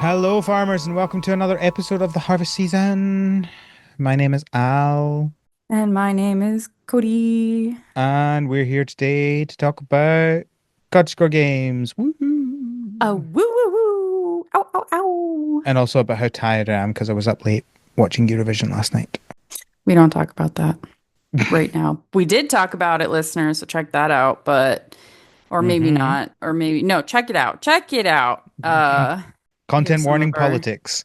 Hello, farmers, and welcome to another episode of the harvest season. My name is Al, And my name is Cody. and we're here today to talk about God Score games. Oh, Woohoo! woo woo woo. Ow, ow, ow. And also about how tired I am because I was up late watching Eurovision last night. We don't talk about that right now. We did talk about it, listeners, so check that out, but or maybe hmm not, or maybe no, check it out. Check it out. Here's Content some of warning our politics.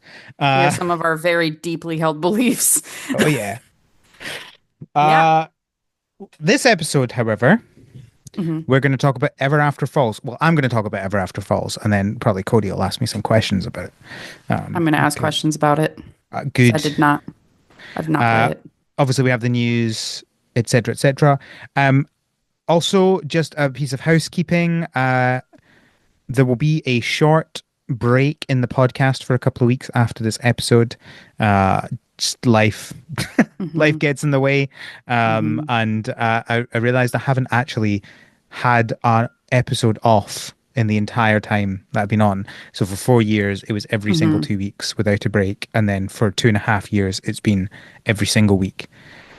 here's Uh, some of our very deeply held beliefs. oh yeah. Yeah. Uh, this episode, however, hmm we're going to talk about Everafter Falls. Well, I'm going to talk about Everafter Falls, and then probably Cody will ask me some questions about it. I'm gonna ask 'Cause, questions about it because good. I did not play Uh, it. Obviously, we have the news, etc., etc. Also, just a piece of housekeeping. There will be a short break in the podcast for a couple of weeks after this episode. Just life, life hmm gets in the way, hmm and I realized I haven't actually had an episode off in the entire time that I've been on. So for 4 years, it was every single hmm 2 weeks without a break, and then for 2.5 years, it's been every single week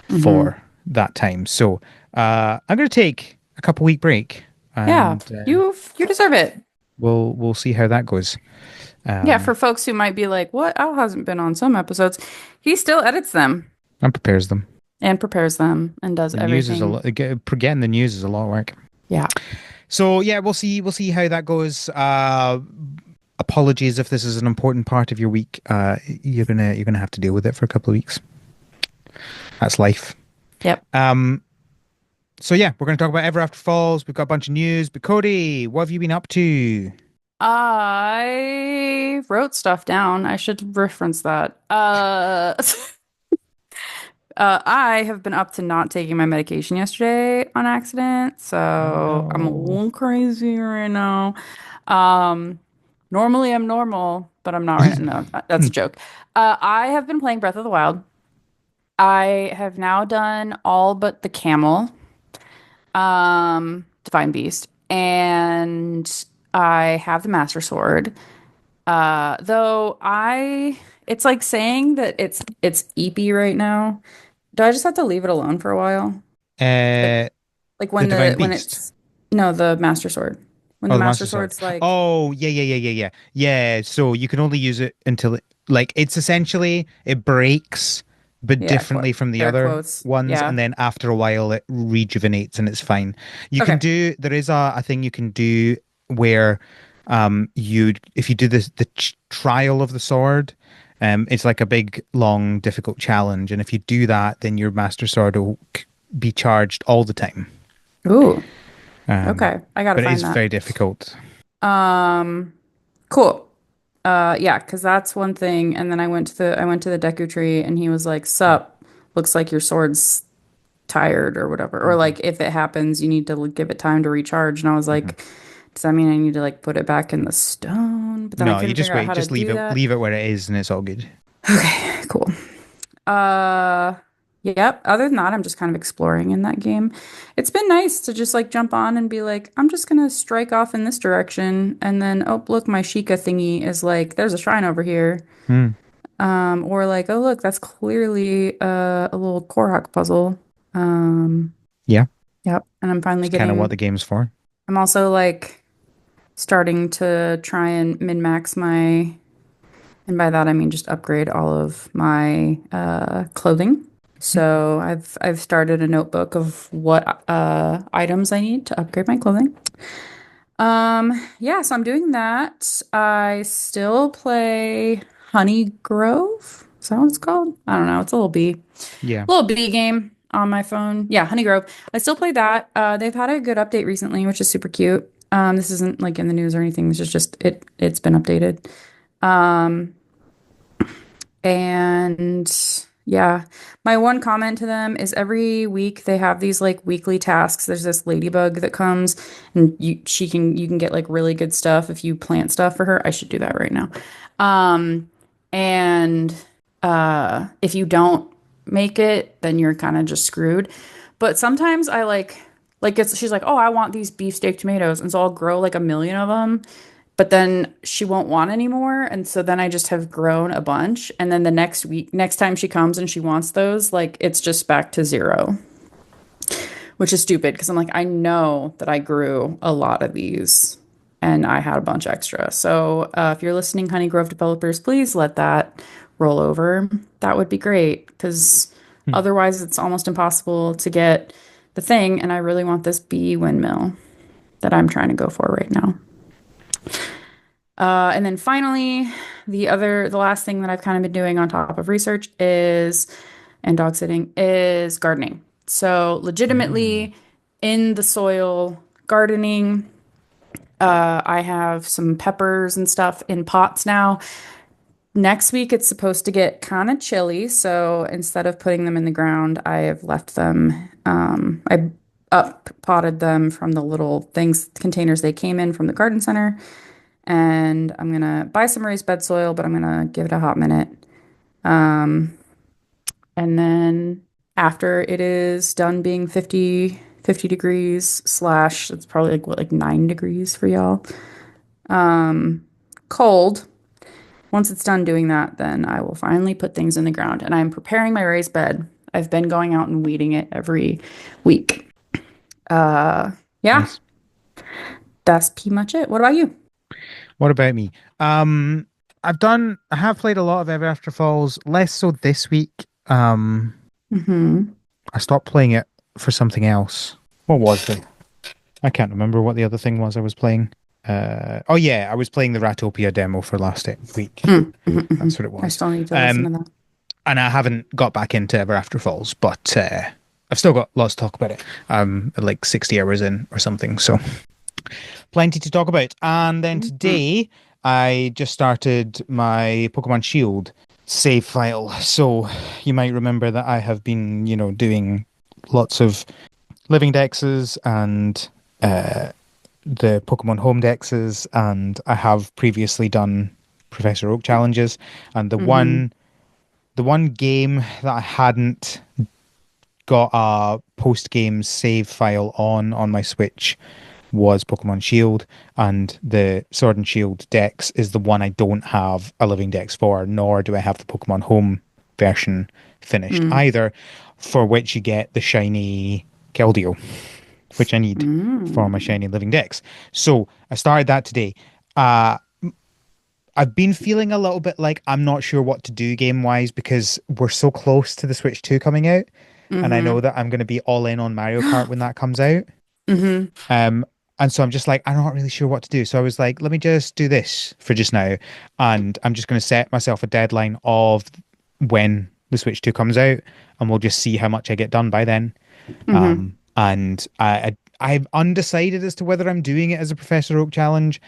hmm for that time. So I'm going to take a couple week break, Yeah, and you deserve it. we'll see how that goes. Yeah, Um, for folks who might be like, what? Al hasn't been on some episodes. He still edits them and prepares them. and prepares them and does The news is a everything. lot. Getting the news is a lot of work. Yeah. So yeah, we'll see. We'll see how that goes. Apologies if this is an important part of your week. You're gonna have to deal with it for a couple of weeks. That's life. Yep. Um, so yeah, we're gonna talk about Ever After Falls. We've got a bunch of news. But Cody, what have you been up to? I wrote stuff down. I should reference that. I have been up to not taking my medication yesterday on accident, Oh so I'm a no. little crazy right now. Um, Normally I'm normal, but I'm not right now. No, that's a joke. I have been playing Breath of the Wild. I have now done all but the camel, Divine Beast, and I have the Master Sword. Though it's like saying that it's eepy right now. Do I just have to leave it alone for a while? Like Uh, like the Divine when Beast. it's no, the Master Sword. When Oh, the the Master Master Sword. Sword's like, Oh, yeah, yeah, yeah, yeah, yeah. Yeah, so you can only use it until like it's essentially it breaks, but yeah, differently from the air other quotes. ones, and Yeah. then after a while it rejuvenates and it's fine. Okay. There is a thing you can do where you if you do the trial of the sword, it's like a big, long, difficult challenge, and if you do that, then your Master Sword will be charged all the time. Ooh. Um, Okay. I gotta but it find is that. very difficult. Um, cool. Yeah, because that's one thing. And then I went to the Deku tree and he was like, "Sup, looks like your sword's tired or whatever." Or hmm like if it happens, you need to give it time to recharge. And I was hmm like, does that mean I need to like put it back in the stone? But then I No, you couldn't just figure out wait. how to Just do that. leave it where it is, and it's all good. Okay, cool. Uh, yep. Other than that, I'm just kind of exploring in that game. It's been nice to just like jump on and be like, I'm just gonna strike off in this direction, and then oh look, my Sheikah thingy is like, there's a shrine over here. Hmm. Or like, oh look, that's clearly a little Korok puzzle. Um, Yeah, yep. And I'm finally it's kind of what getting. the game's for. I'm also like starting to try and min-max my, and by that I mean just upgrade all of my clothing. So I've started a notebook of what items I need to upgrade my clothing. Yeah, so I'm doing that. I still play Honey Grove. Is that what it's called? I don't know. It's a Yeah. little B game on my phone. Yeah, Honey Grove. I still play that. They've had a good update recently, which is super cute. This isn't like in the news or anything. It's just it's been updated. Um, and yeah, my one comment to them is every week they have these like weekly tasks. There's this ladybug that comes and you can get like really good stuff if you plant stuff for her. I should do that right now. Um, and if you don't make it, then you're kind of just screwed. But sometimes she's like, "Oh, I want these beefsteak tomatoes." And so I'll grow like a million of them, but then she won't want any more. And so then I just have grown a bunch. And then the next week, next time she comes and she wants those, like it's just back to zero, which is stupid because I'm like, I know that I grew a lot of these and I had a bunch extra. So if you're listening, Honey Grove developers, please let that roll over. That would be great because Hmm. otherwise it's almost impossible to get the thing. And I really want this bee windmill that I'm trying to go for right now. And then finally, the last thing that I've kind of been doing on top of research is, and dog sitting, is gardening. So Mm. legitimately in the soil gardening. I have some peppers and stuff in pots now. Next week it's supposed to get kind of chilly, so instead of putting them in the ground, I have left them. I up potted them from the little things containers they came in from the garden center. And I'm gonna buy some raised bed soil, but I'm gonna give it a hot minute. And then after it is done being 50 degrees slash, it's probably like what, like 9 degrees for y'all. Cold. Once it's done doing that, then I will finally put things in the ground. And I'm preparing my raised bed. I've been going out and weeding it every week. Uh, yeah, Nice. that's pretty much it. What about you? What about me? Um, I have played a lot of Everafter Falls, less so this week. Mm-hmm. I stopped playing it for something else. What was it? I can't remember what the other thing was I was playing. Oh yeah, I was playing the Ratopia demo for last week. Mm-hmm. That's what it I was. still need to listen Um, to that. and I haven't got back into Ever After Falls, but I've still got lots to talk about it. Like 60 hours in or something, so plenty to talk about. And then Mhm. today, I just started my Pokemon Shield save file. So you might remember that I have been, doing lots of living dexes and the Pokemon Home dexes, and I have previously done Professor Oak challenges. And Mm-hmm. the one game that I hadn't got a post game save file on my Switch was Pokemon Shield, and the Sword and Shield Dex is the one I don't have a living dex for, nor do I have the Pokemon Home version finished either, for which you get the shiny Keldeo, which I need for my Mm-hmm. shiny living dex. So I started that today. Uh, I've been feeling a little bit like I'm not sure what to do game wise because we're so close to the Switch 2 coming out, and I know Mm-hmm. that I'm going to be all in on Mario Kart when that comes out. Mm-hmm. Um, and so I'm just like, I'm not really sure what to do. So I was like, let me just do this for just now. And I'm just going to set myself a deadline of when the Switch 2 comes out, and we'll just see how much I get done by then. Mm-hmm. And I'm undecided as to whether I'm doing it as a Professor Oak challenge.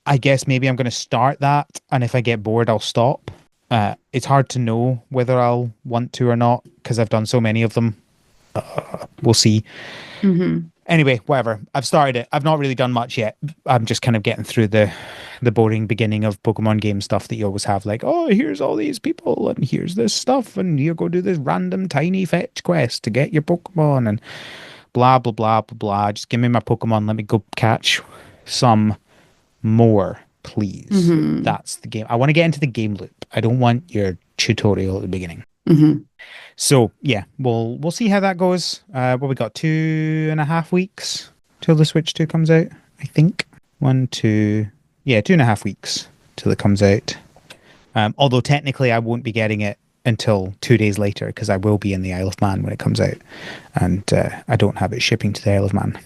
I guess maybe I'm going to start that, and if I get bored, I'll stop. It's hard to know whether I'll want to or not because I've done so many of them. We'll see. Mm-hmm. Anyway, whatever. I've started it. I've not really done much yet. I'm just kind of getting through the boring beginning of Pokemon game stuff that you always have, like, oh, here's all these people, and here's this stuff, and you go do this random tiny fetch quest to get your Pokemon, and blah blah blah blah blah. Just give me my Pokemon. Let me go catch some more, please. Mm-hmm. That's the game. I want to get into the game loop. I don't want your tutorial at the beginning. Mm-hmm. So yeah, we'll see how that goes. What we got, 2.5 weeks till the Switch 2 comes out, I think. One, two, yeah, 2.5 weeks till it comes out. Although technically I won't be getting it until 2 days later because I will be in the Isle of Man when it comes out, and I don't have it shipping to the Isle of Man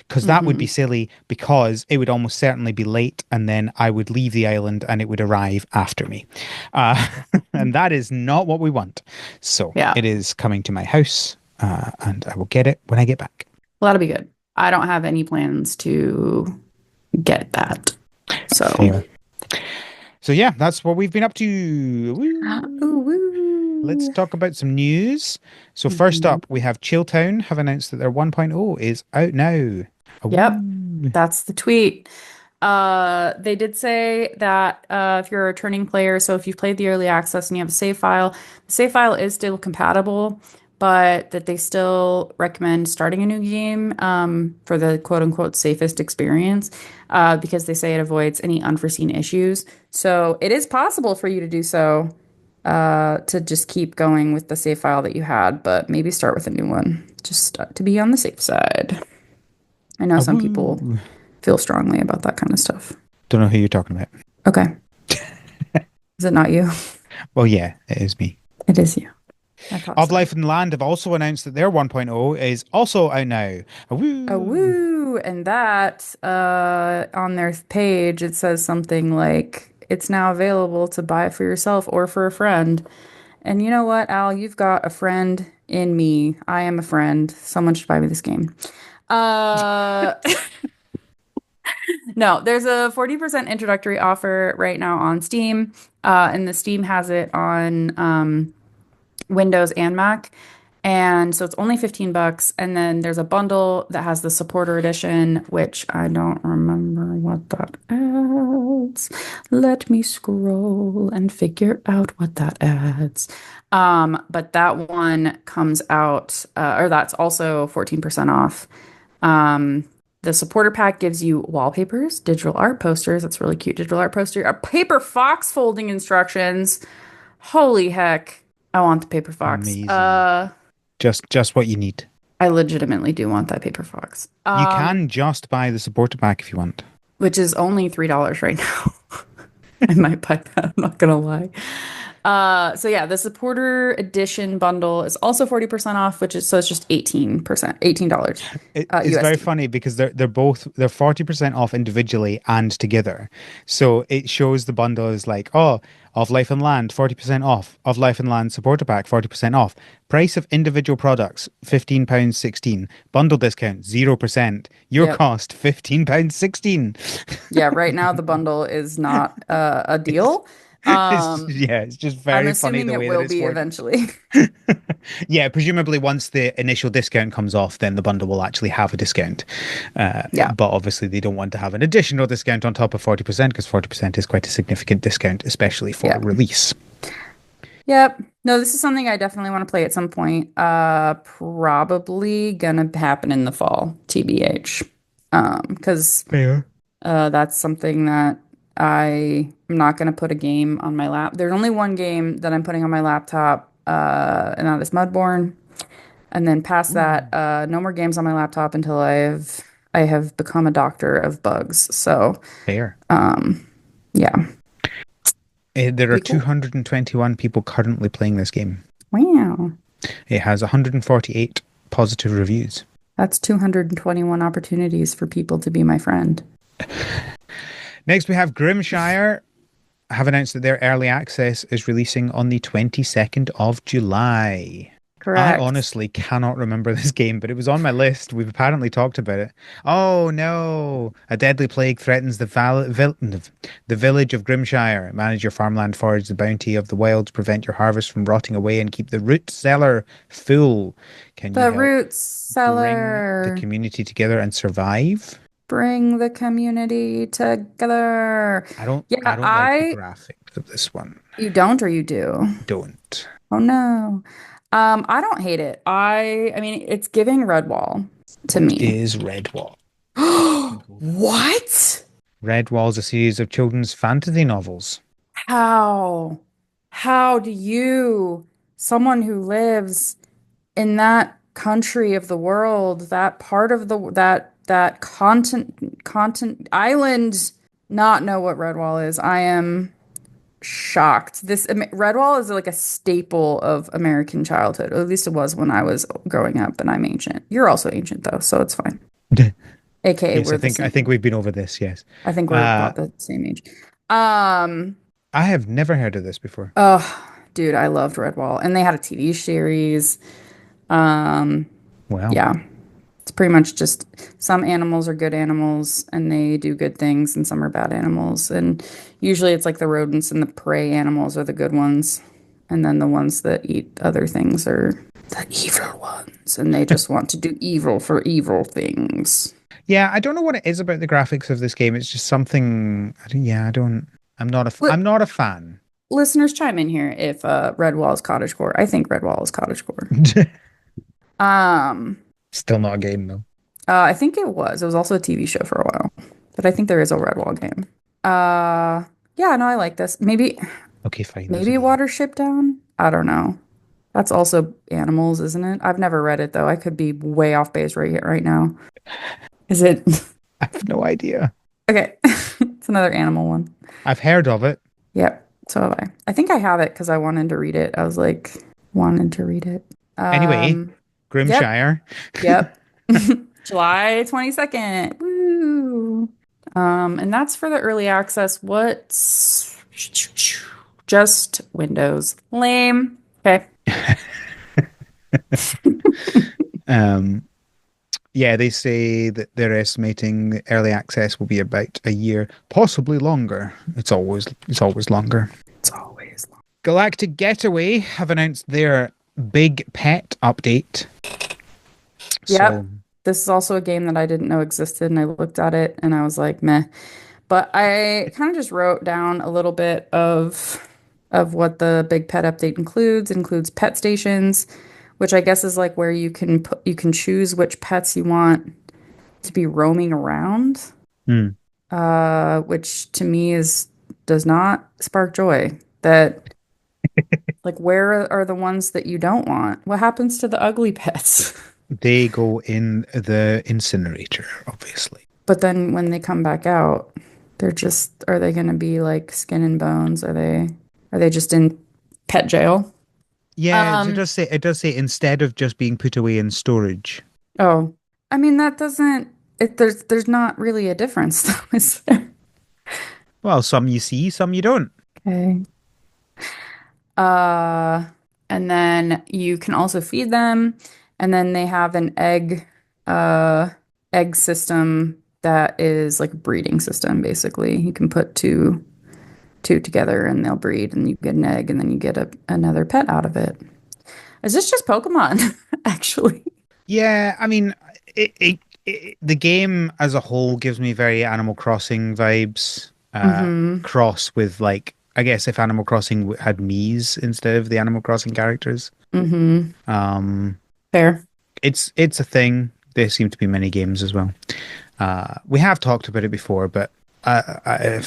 because that would be Mm-hmm. silly because it would almost certainly be late and then I would leave the island and it would arrive after me. Uh, and that is not what we want. So Yeah. it is coming to my house and I will get it when I get back. Well, that'll be good. I don't have any plans to get that. So, Fair. So yeah, that's what we've been up to. Woo. ooh, Let's woo. talk about some news. So first Mhm. up, we have Chilltown have announced that their 1.0 is out now. Yep, Woo. that's the tweet. They did say that if you're a returning player, so if you've played the early access and you have a save file, the save file is still compatible, but that they still recommend starting a new game for the quote unquote safest experience because they say it avoids any unforeseen issues. So it is possible for you to do so to just keep going with the save file that you had, but maybe start with a new one just to be on the safe side. I know Oh, some people woo. feel strongly about that kind of stuff. Don't know who you're talking about. Okay. Is it not you? Well, yeah, it is me. It is you. I thought Of so. Life and Land have also announced that their 1.0 is also out now. A Woo! woo. And that on their page, it says something like, it's now available to buy it for yourself or for a friend. And you know what, Al? You've got a friend in me. I am a friend. Someone should buy me this game. Uh, no, there's a 40% introductory offer right now on Steam. And the Steam has it on Windows and Mac. And so it's only 15 bucks. And then there's a bundle that has the supporter edition, which I don't remember what that adds. Let me scroll and figure out what that adds. But that one comes out, or that's also 14% off. Um, the supporter pack gives you wallpapers, digital art posters. That's really cute. Digital art poster, a paper fox folding instructions. Holy heck. I want the paper fox. Amazing. Just what you need. I legitimately do want that paper fox. You can just buy the supporter pack if you want. Which is only $3 right now. I might buy that, I'm not gonna lie. So yeah, the supporter edition bundle is also 40% off, which is so it's just 18%, $18 It's very USD. funny because they're 40% off individually and together. So it shows the bundle is like, oh, of Life and Land, 40% off. Of Life and Land supporter pack, 40% off. Price of individual products, £15.16. Bundle discount, 0%. Your Yep. cost, £15.16. Yeah, right now the bundle is not a It's deal. Um, it's just I'm very funny assuming the it way that will it's be worded. eventually. Yeah, presumably once the initial discount comes off, then the bundle will actually have a discount. Yeah. But obviously, they don't want to have an additional discount on top of 40% because 40% is quite a significant discount, especially for Yeah. release. Yep. No, this is something I definitely want to play at some point. Probably gonna happen in the fall, TBH. Because Fair. that's something that I am not gonna put a game on my lap. There's only one game that I'm putting on my laptop, and that is Mudborne. And then past that, Ooh. no more games on my laptop until I have become a doctor of bugs. So, Fair. yeah, There are pretty cool. 221 people currently playing this game. Wow. It has 148 positive reviews. That's 221 opportunities for people to be my friend. Next, we have Grimshire. Have announced that their early access is releasing on the 22nd of July. I Correct. honestly cannot remember this game, but it was on my list. We've apparently talked about it. Oh no! A deadly plague threatens the village of Grimshire. Manage your farmland, forage the bounty of the wilds, prevent your harvest from rotting away, and keep the root cellar full. Can you The help root bring the cellar. community together and survive? Bring the community together. I Yeah, don't like the graphics of this one. you don't or you do? Don't. Oh no. I don't hate it. I mean, it's giving Redwall to What me. is Redwall? Let me go for it. What? Redwall is a series of children's fantasy novels. How? How do you, someone who lives in that country of the world, that part of that continent island, not know what Redwall is? I am shocked. Redwall is like a staple of American childhood. Or at least it was when I was growing up, and I'm ancient. You're also ancient though, so it's fine. AKA Yes, we're the I think same. we've been over this. Yes, I think we're uh, about the same age. Um, I have never heard of this before. oh, dude, I loved Redwall, and they had a TV series. Um, Wow. yeah. It's pretty much just some animals are good animals and they do good things, and some are bad animals. And usually it's like the rodents and the prey animals are the good ones. And then the ones that eat other things are the evil ones. And they just want to do evil for evil things. Yeah, I don't know what it is about the graphics of this game. It's just something. Yeah, I don't. Li I'm not a fan. Listeners chime in here if Redwall is cottagecore. I think Redwall is cottagecore. Um, Still not a game though. I think it was. It was also a TV show for a while, but I think there is a Redwall game. Uh, yeah, no, I like this. Okay, fine. There's a Maybe game. Watership Down. I don't know. That's also animals, isn't it? I've never read it though. I could be way off base right now. Is it? I have no idea. Okay. It's another animal one. I've heard of it. Yep. So have I. I think I have it because I wanted to read it. I was like, wanted to read it. Anyway, Yep. Grimshire. Yep. July 22nd. Woo. And that's for the early access. What's just Windows? Lame. Okay. Um, yeah, they say that they're estimating the early access will be about a year, possibly longer. It's always longer. It's always long. Galactic Getaway have announced their big pet update. So Yep. This is also a game that I didn't know existed, and I looked at it and I was like, meh. But I kind of just wrote down a little bit of what the big pet update includes. It includes pet stations, which I guess is like where you can choose which pets you want to be roaming around. hmm. Which to me is does not spark joy. That like where are the ones that you don't want? What happens to the ugly pets? They go in the incinerator, obviously. But then when they come back out, they're just are they going to be like skin and bones? Are they just in pet jail? Yeah, it Um, does say it does say instead of just being put away in storage. oh. I mean that doesn't there's not really a difference though, is there? Well, some you see, some you don't. Okay. Uh, and then you can also feed them, and then they have an uh, egg system that is like a breeding system, basically. You can put two together and they'll breed, and you get an egg, and then you get another pet out of it. Is this just Pokemon, actually? Yeah, I mean, the game as a whole gives me very Animal Crossing vibes. Mm-hmm. Cross with like, I guess if Animal Crossing had Mii's instead of the Animal Crossing characters. Mm-hmm. Um, Fair. it's a thing. There seem to be many games as well. We have talked about it before, but I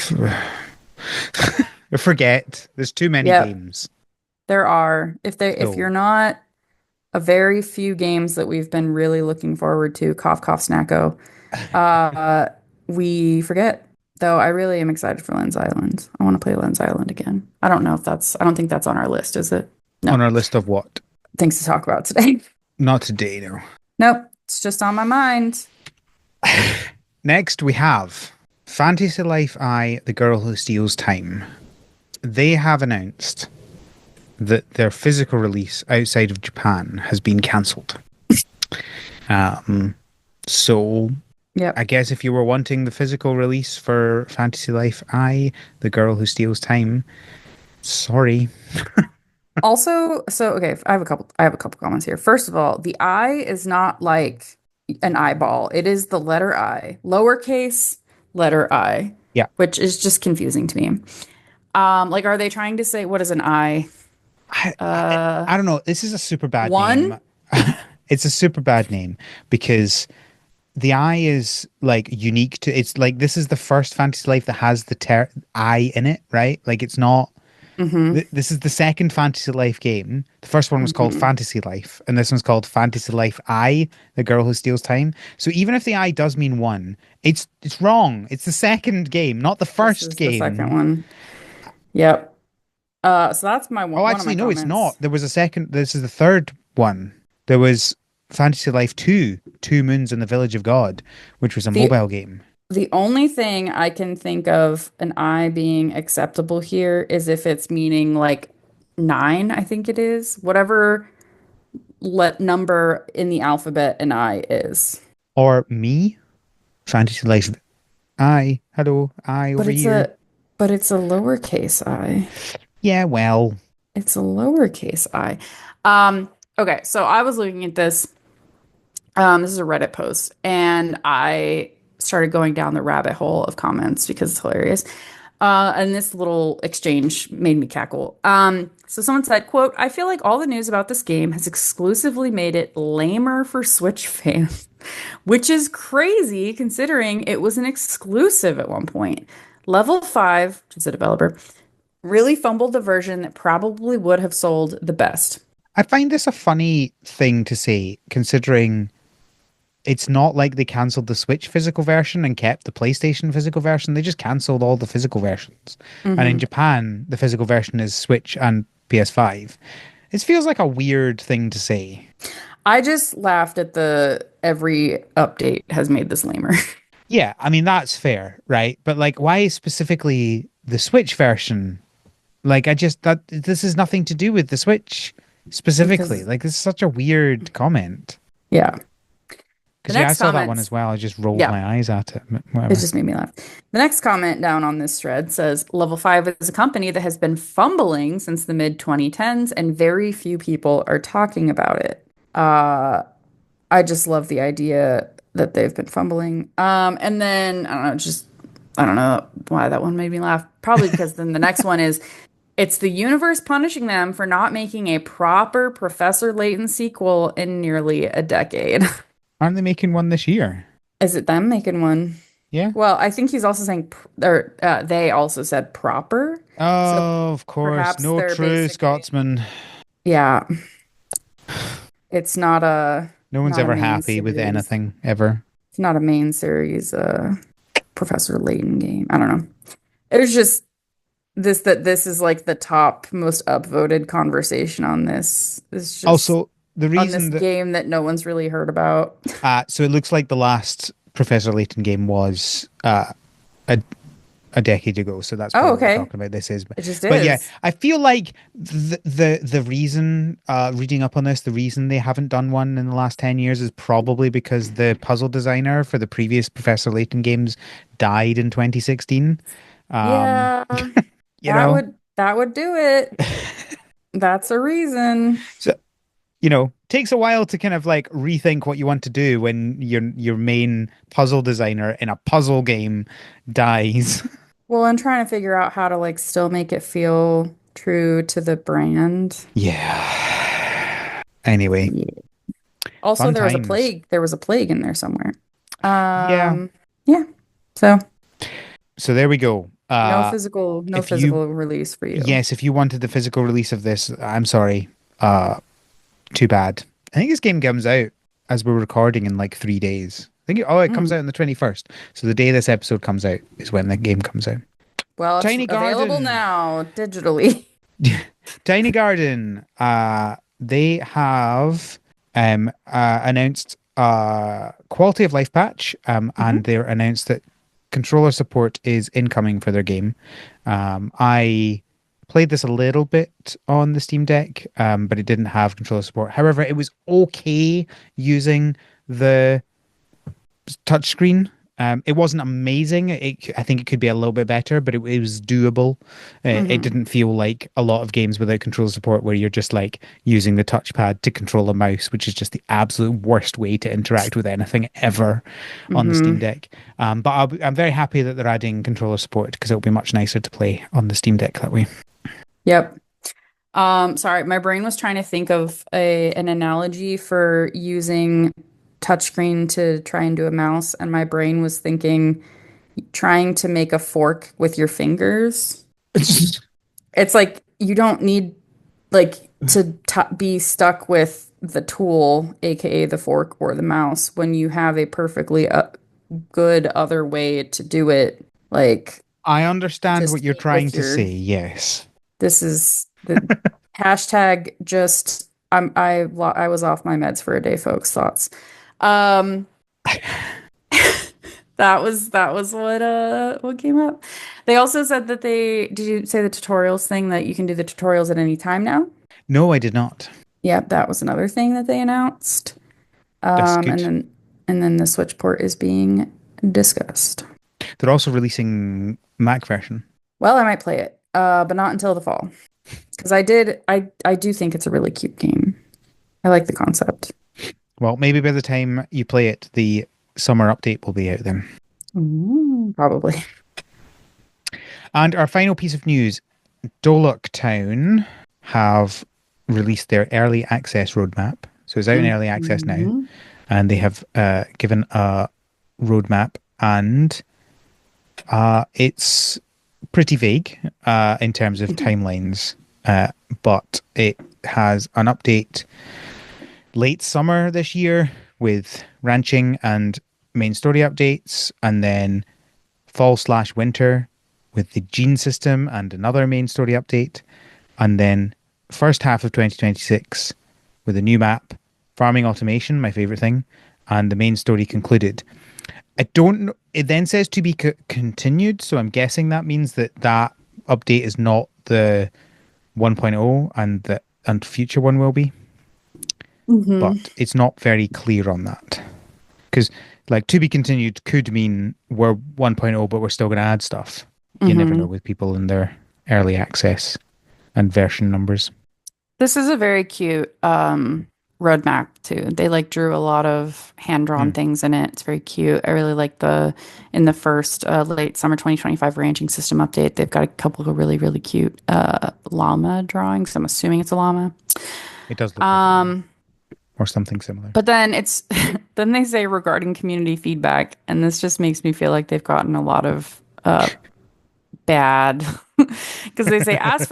forget. There's too many Yep. games. There are. If So you're not a very few games that we've been really looking forward to, cough cough snacko. Uh, we forget. Though I really am excited for Lens Island. I want to play Lens Island again. I don't think that's on our list, is it? No. on our list of what? Things to talk about today. Not today, no. Nope. It's just on my mind. Next, we have Fantasy Life I, The Girl Who Steals Time. They have announced that their physical release outside of Japan has been cancelled. Um, so I Yep. guess if you were wanting the physical release for Fantasy Life I, The Girl Who Steals Time, sorry. Also, so okay, I have a couple comments here. First of all, the I is not like an eyeball. It is the letter I, lowercase letter I, Yeah, which is just confusing to me. Like are they trying to say what is an I? I, I, Uh, I don't know. This is a super bad one? name. It's a super bad name because the eye is like unique to it's like this is the first Fantasy Life that has the eye in it, right? Like it's not Mm-hmm. this is the second Fantasy Life game. The first one was called Mm-hmm. Fantasy Life, and this one's called Fantasy Life I, The Girl Who Steals Time. So even if the I does mean one, it's wrong. It's the second game, not the This first is the second game. one. Yep. So that's Oh, one of my actually, no, it's not. comments. There was a second. This is the third one. There was Fantasy Life 2, Two Moons in the Village of God, which was a The mobile game. the only thing I can think of an I being acceptable here is if it's meaning like nine, I think it is. Whatever let number in the alphabet an I is. Or me, Fantasy Life I. Hello, I But over here. it's a lowercase I. Yeah, well, It's a lowercase I. Um, okay, so I was looking at this. This is a Reddit post, and I started going down the rabbit hole of comments because it's hilarious. And this little exchange made me cackle. So someone said, quote, I feel like all the news about this game has exclusively made it lamer for Switch fans, which is crazy considering it was an exclusive at one point. Level 5, which is a developer, really fumbled the version that probably would have sold the best. I find this a funny thing to say, considering it's not like they cancelled the Switch physical version and kept the PlayStation physical version. They just cancelled all the physical versions. And in Hmm. Japan, the physical version is Switch and PS5. It feels like a weird thing to say. I just laughed at the every update has made this lamer. Yeah, I mean, that's fair, right? But like, why specifically the Switch version? Like, I just, that this is nothing to do with the Switch specifically. Because, Like, this is such a weird comment. yeah. The Because, yeah, I next saw that one comments, as well. I just rolled yeah, my eyes at it. it Whatever. just made me laugh. The next comment down on this thread says Level 5 is a company that has been fumbling since the mid 2010s, and very few people are talking about it. Uh, I just love the idea that they've been fumbling. And then I don't know, just I don't know why that one made me laugh. Probably because then the next one is it's the universe punishing them for not making a proper Professor Layton sequel in nearly a decade. Aren't they making one this year? Is it them making one? Yeah. Well, I think he's also saying, or they also said proper. So Oh, of course. perhaps No they're true basically, Scotsman. yeah, it's No one's not a ever main happy with series. anything ever. It's not a main series Professor Layton game. I don't know. It was just this is like the top most upvoted conversation on this. It's just Also, the on this reason that game that no one's really heard about. so it looks like the last Professor Layton game was a a decade ago, so that's Oh, probably what they're okay. talking about. This is, It just but yeah, is. I feel like the reason reading up on this, the reason they haven't done one in the last 10 years is probably because the puzzle designer for the previous Professor Layton games died in 2016. Um, Yeah, you know, that would do it. That's a reason. so takes a while to kind of like rethink what you want to do when your main puzzle designer in a puzzle game dies. Well, I'm trying to figure out how to like still make it feel true to the brand. Yeah. Anyway, Yeah. Also, fun times. there was a plague in there somewhere. Yeah. Yeah. So So there we go. no If you, physical release for you. yes, if you wanted the physical release of this, I'm sorry. Too bad. I think this game comes out as we're recording in like 3 days. I think it comes Mm. out on the 21st. So the day this episode comes out is when the game comes out. Well, it's Tiny available Garden. now digitally. Tiny Garden. They have announced a quality of life patch, and Hmm. they're announced that controller support is incoming for their game. I played this a little bit on the Steam Deck, but it didn't have controller support. However, it was okay using the touchscreen. It wasn't amazing. I think it could be a little bit better, but it was doable. It Hmm. didn't feel like a lot of games without controller support where you're just like using the touchpad to control a mouse, which is just the absolute worst way to interact with anything ever on the Steam Hmm. Deck. But I'm very happy that they're adding controller support because it'll be much nicer to play on the Steam Deck that way. Yep. Sorry, my brain was trying to think of an analogy for using touchscreen to try and do a mouse, and my brain was thinking trying to make a fork with your fingers. It's like you don't need like to t be stuck with the tool, aka the fork or the mouse, when you have a perfectly good other way to do it. Like I understand what just you're eat trying with to your. say. Yes. This is the hashtag just I was off my meds for a day, folks. Thoughts. Um, that was what came up. They also said that they did you say the tutorials thing that you can do the tutorials at any time now? No, I did not. Yep, that was another thing that they announced. That's Um, and good. then and then the Switch port is being discussed. They're also releasing Mac version. Well, I might play it, but not until the fall. Because I do think it's a really cute game. I like the concept. Well, maybe by the time you play it, the summer update will be out then. Probably. And our final piece of news, Dollock Town. have released their early access roadmap. So it's out in early access now, Mhm. and they have given a roadmap, and it's pretty vague in terms of timelines, uh, but it has an update late summer this year with ranching and main story updates, and then fall/winter with the gene system and another main story update, and then first half of 2026 with a new map, farming automation, my favorite thing, and the main story concluded. I don't know. It then says to be continued, so I'm guessing that means that that update is not the 1.0 and the and future one will be, Mhm. but it's not very clear on that. Because like to be continued could mean we're 1.0 but we're still going to add stuff. You never know Mhm. with people in their early access and version numbers. This is a very cute roadmap too. They like drew a lot of hand-drawn Mm, things in it. It's very cute. I really like the in the first late summer 2025 ranching system update. They've got a couple of really, really cute llama drawings. I'm assuming it's a llama. it does look like a llama Um, or something similar. but then it's then they say regarding community feedback, and this just makes me feel like they've gotten a lot of bad because they say as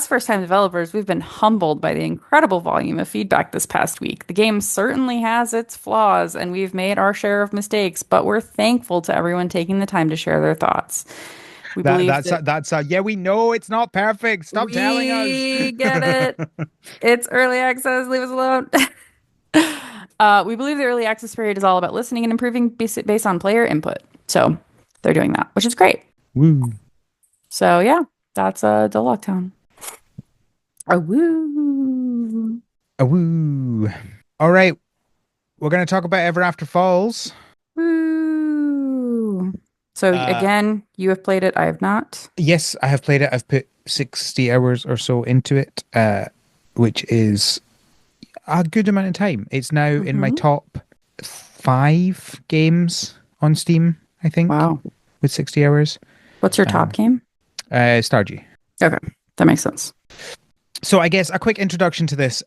first time developers, we've been humbled by the incredible volume of feedback this past week. The game certainly has its flaws and we've made our share of mistakes, but we're thankful to everyone taking the time to share their thoughts. We That believe that's that that's yeah, we know it's not perfect. Stop telling us. we get it. It's early access. Leave us alone. We believe the early access period is all about listening and improving based on player input. So they're doing that, which is great. Woo. So yeah, that's Dolock Town. Oh, woo. Woo. All right, we're gonna talk about Everafter Falls. Woo. So Uh again, you have played it. I have not. yes, I have played it. I've put 60 hours or so into it, which is a good amount of time. It's now in my Hmm. top 5 games on Steam, I think, Wow. with 60 hours. What's your top Um, game? Stardew. Okay, that makes sense. So I guess a quick introduction to this.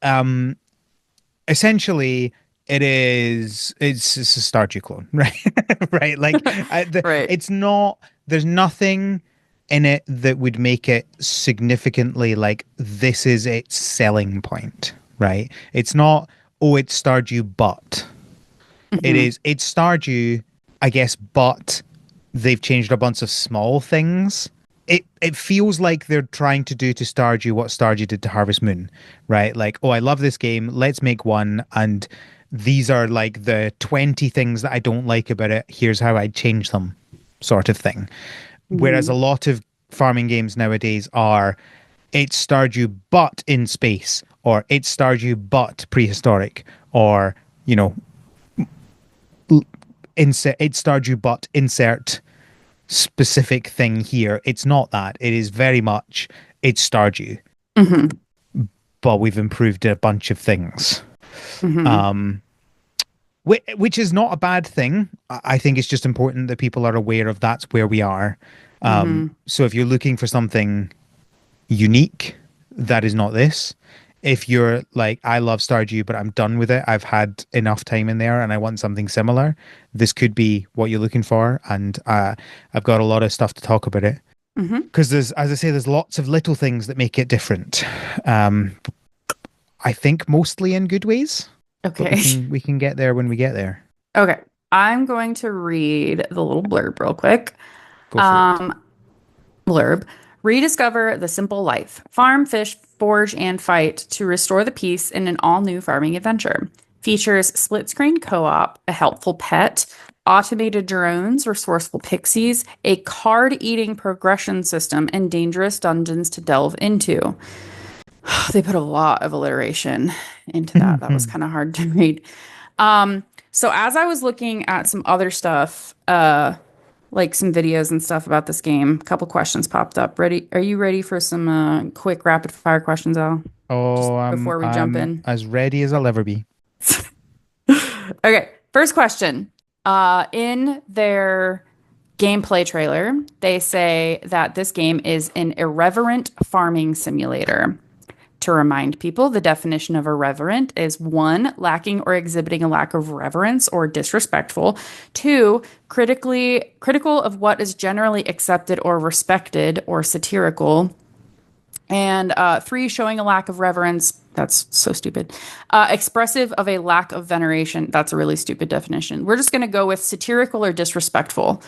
Essentially, it's a Stardew clone, right? Right. Like Right. it's not. There's nothing in it that would make it significantly like this is its selling point, right? It's not. Oh, it's Stardew, but Hmm. it's Stardew, I guess, but they've changed a bunch of small things. It feels like they're trying to do to Stardew what Stardew did to Harvest Moon, right? Like, oh, I love this game. Let's make one, and these are like the 20 things that I don't like about it. Here's how I'd change them, sort of thing. Whereas a Hmm. lot of farming games nowadays are it's Stardew but in space, or it's Stardew but prehistoric, or you know, insert it's Stardew but insert specific thing here. It's not that. It is very much it's Stardew, Hmm. but we've improved a bunch of things. Hmm. Um, which is not a bad thing. I think it's just important that people are aware of that's where we are. Hmm. So if you're looking for something unique, that is not this. If you're like, I love Stardew, but I'm done with it, I've had enough time in there and I want something similar, this could be what you're looking for. And I've got a lot of stuff to talk about it Hmm. because there's, as I say, there's lots of little things that make it different. Um, I think mostly in good ways, but Okay. we can get there when we get there. Okay. I'm going to read the little blurb real quick. Go for it. Um, Blurb. Rediscover the simple life. Farm, fish, forage, and fight to restore the peace in an all new farming adventure. Features split screen co op, a helpful pet, automated drones, resourceful pixies, a card eating progression system, and dangerous dungeons to delve into. They put a lot of alliteration into that. That was kind of hard to read. So as I was looking at some other stuff, like some videos and stuff about this game, a couple questions popped up. Ready? Are you ready for some quick rapid fire questions, Al? Just Oh, before we jump I'm in. as ready as I'll ever be. Okay, first question. In their gameplay trailer, they say that this game is an irreverent farming simulator. To remind people, the definition of irreverent is one, lacking or exhibiting a lack of reverence or disrespectful. Two, critical of what is generally accepted or respected or satirical. And three, showing a lack of reverence. That's so stupid. Expressive of a lack of veneration. That's a really stupid definition. We're just going to go with satirical or disrespectful.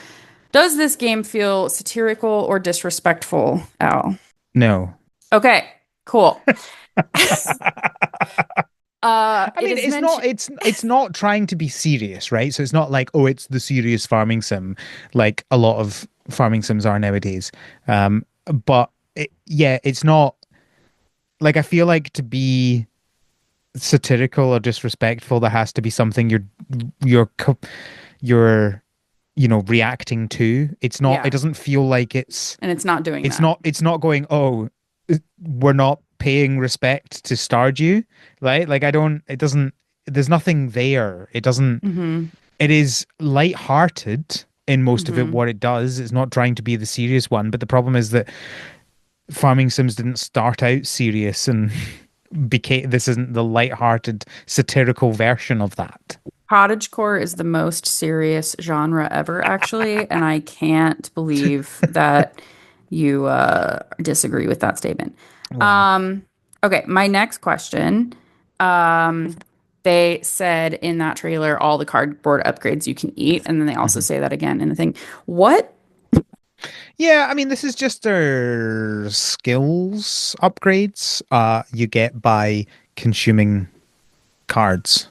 Does this game feel satirical or disrespectful, Al? No. Okay, cool. I It mean, is it's not mentioned. it's not trying to be serious, right? So it's not like, oh, it's the serious farming sim like a lot of farming sims are nowadays. But yeah, it's not like I feel like to be satirical or disrespectful, there has to be something you're you're reacting to. It's not. It Yeah, doesn't feel like and it's not doing it's that. not it's not going, oh, we're not paying respect to Stardew, right? Like I don't it doesn't there's nothing there. It doesn't Mm-hmm. it is light-hearted in most of it. Mm-hmm. What it does, it's not trying to be the serious one, but the problem is that farming sims didn't start out serious and became this isn't the light-hearted satirical version of that. Cottagecore is the most serious genre ever, actually, and I can't believe that you disagree with that statement. Wow. Um, okay, my next question. Um, they said in that trailer all the cardboard upgrades you can eat, and then they also Mhm. say that again in the thing. What? Yeah, I mean, this is just their skills upgrades you get by consuming cards.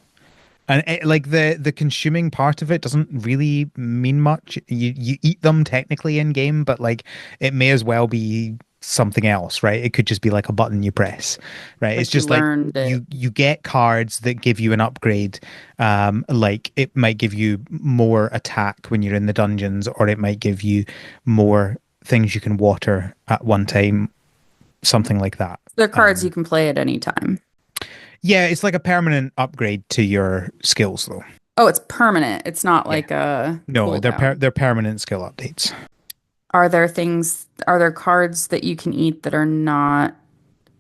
And like the consuming part of it doesn't really mean much. You eat them technically in game, but like it may as well be something else, right? It could just be like a button you press, right? It's Like you just like learned it. you get cards that give you an upgrade. Like it might give you more attack when you're in the dungeons, or it might give you more things you can water at one time, something like that. They're cards you Um, can play at any time. yeah, it's like a permanent upgrade to your skills, though. Oh, it's permanent. It's not Yeah. like a No, cooldown. they're permanent skill updates. Are there cards that you can eat that are not,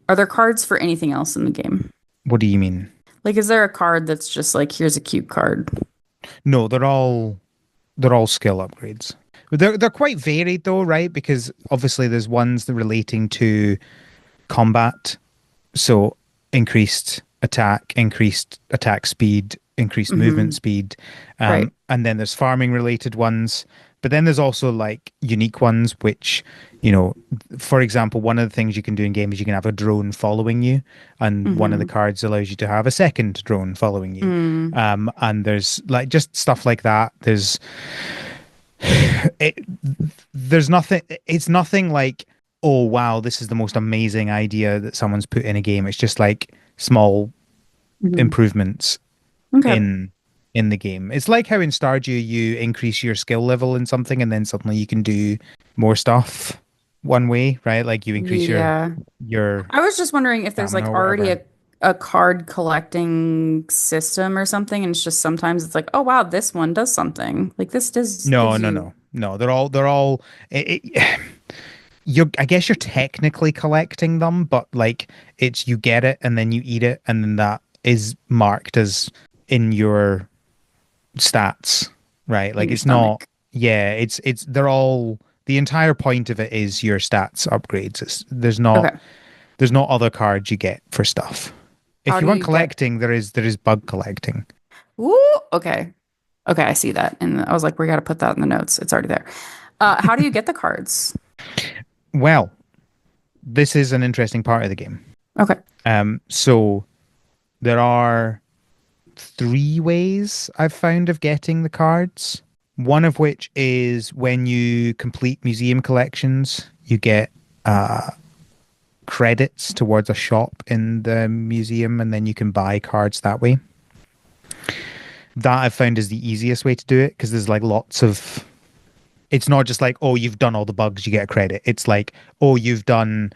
are there cards for anything else in the game? What do you mean? Like, is there a card that's just like, here's a cute card? No, they're all skill upgrades. But they're quite varied though, right? Because obviously there's ones that relating to combat, so increased attack speed, increased movement Hmm. speed, Right. and then there's farming related ones. But then there's also like unique ones, which, you know, for example, one of the things you can do in game is you can have a drone following you, and one of the Hmm. cards allows you to have a second drone following you. Mm. And there's like just stuff like that. It, there's nothing. It's nothing like, oh wow, this is the most amazing idea that someone's put in a game. It's just like small Mhm. improvements Okay. in the game. It's like how in Stardew you increase your skill level in something and then suddenly you can do more stuff one way, right? Like you increase Yeah. your I was just wondering if there's stamina like or already whatever. a card collecting system or something, and it's just sometimes it's like, oh wow, this one does something. Like this does No, gives no, you. no. No, they're all you're I guess you're technically collecting them, but like it's you get it and then you eat it and then that is marked as in your stats, right? In Like your it's not, stomach. yeah, it's they're all the entire point of it is your stats upgrades. Okay. There's not other cards you get for stuff. How If you do want you get? collecting, there is bug collecting. Ooh, okay. Okay, I see that. And I was like, we got to put that in the notes. It's already there. How do you get the cards? Well, this is an interesting part of the game. Okay. So there are three ways I've found of getting the cards. One of which is when you complete museum collections, you get credits towards a shop in the museum, and then you can buy cards that way. That I've found is the easiest way to do it because there's like lots of. It's not just like, oh, you've done all the bugs, you get a credit. It's like, oh, you've done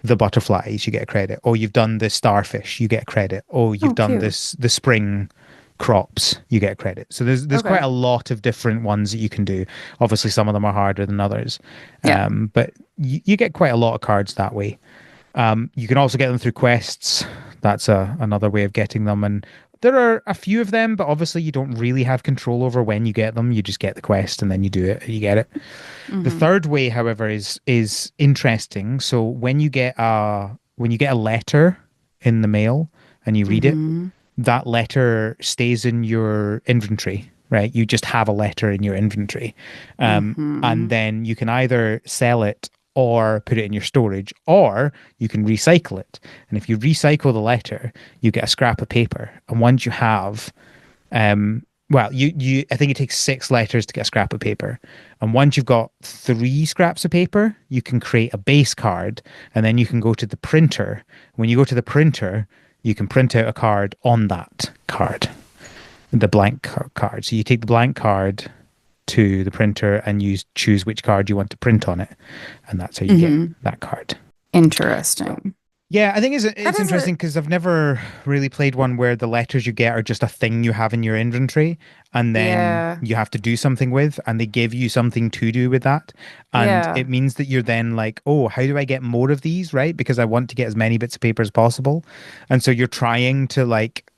the butterflies, you get a credit. Oh, you've done the starfish, you get a credit. Oh, you've Oh, done cute. this the spring crops, you get a credit. So there's quite Okay. a lot of different ones that you can do. Obviously, some of them are harder than others, Yeah. but you get quite a lot of cards that way. You can also get them through quests. That's another way of getting them. And there are a few of them, but obviously you don't really have control over when you get them. You just get the quest and then you do it, you get it. The Mm-hmm. third way, however, is interesting. So when you get a letter in the mail and you read it, Mm-hmm. that letter stays in your inventory, right? You just have a letter in your inventory. And Mm-hmm. then you can either sell it or put it in your storage, or you can recycle it. And if you recycle the letter, you get a scrap of paper. And once you have, well, I think it takes 6 letters to get a scrap of paper. And once you've got 3 scraps of paper, you can create a base card, and then you can go to the printer. When you go to the printer, you can print out a card on that card, the blank card. So you take the blank card to the printer and you choose which card you want to print on it, and that's how you get Mm-hmm. that card. Interesting. Yeah, I think That it's is a interesting because I've never really played one where the letters you get are just a thing you have in your inventory and then yeah. you have to do something with, and they give you something to do with that. And Yeah. it means that you're then like, oh, how do I get more of these, right? Because I want to get as many bits of paper as possible. And so you're trying to like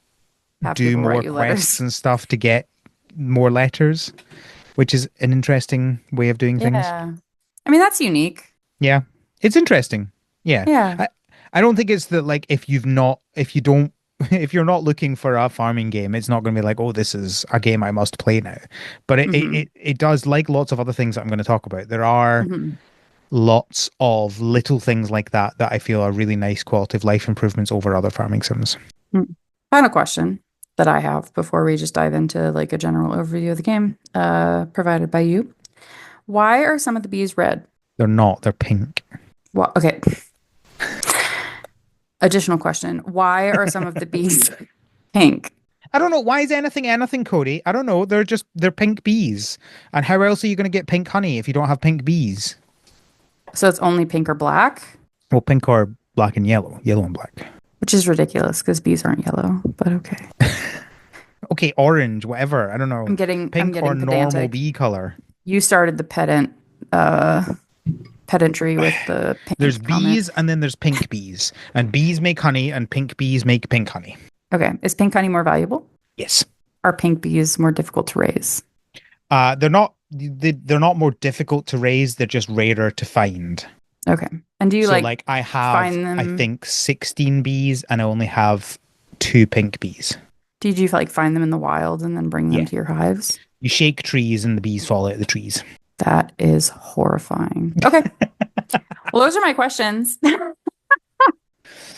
Have do people write more you quests letters. and stuff to get more letters, which is an interesting way of doing things. Yeah. I mean, that's unique. Yeah, it's interesting. Yeah, Yeah. I don't think it's that like if you don't if you're not looking for a farming game, it's not going to be like, oh, this is a game I must play now. But Mm-hmm. it does, like lots of other things that I'm going to talk about. There are Mm-hmm. lots of little things like that that I feel are really nice quality of life improvements over other farming sims. Mm. Final question that I have before we just dive into like a general overview of the game, provided by you. Why are some of the bees red? They're not. They're pink. Well, okay. Additional question. Why are some of the bees pink? I don't know. Why is anything, Cody? I don't know. They're pink bees. And how else are you going to get pink honey if you don't have pink bees? So it's only pink or black, Well, pink or black and yellow, yellow and black. which is ridiculous because bees aren't yellow, but okay. Okay, orange, whatever. I don't know. I'm Pink or getting normal pedantic. bee color. You started the uh pedantry with the There's pink comment. bees and then there's pink bees. And bees make honey and pink bees make pink honey. Okay. Is pink honey more valuable? Yes. Are pink bees more difficult to raise? They're not more difficult to raise, they're just rarer to find. Okay. And do you So like like I have find I them? think 16 bees and I only have 2 pink bees. Did you like find them in the wild and then bring them Yeah. to your hives? You shake trees and the bees fall out of the trees. That is horrifying. Okay. Well, those are my questions. Um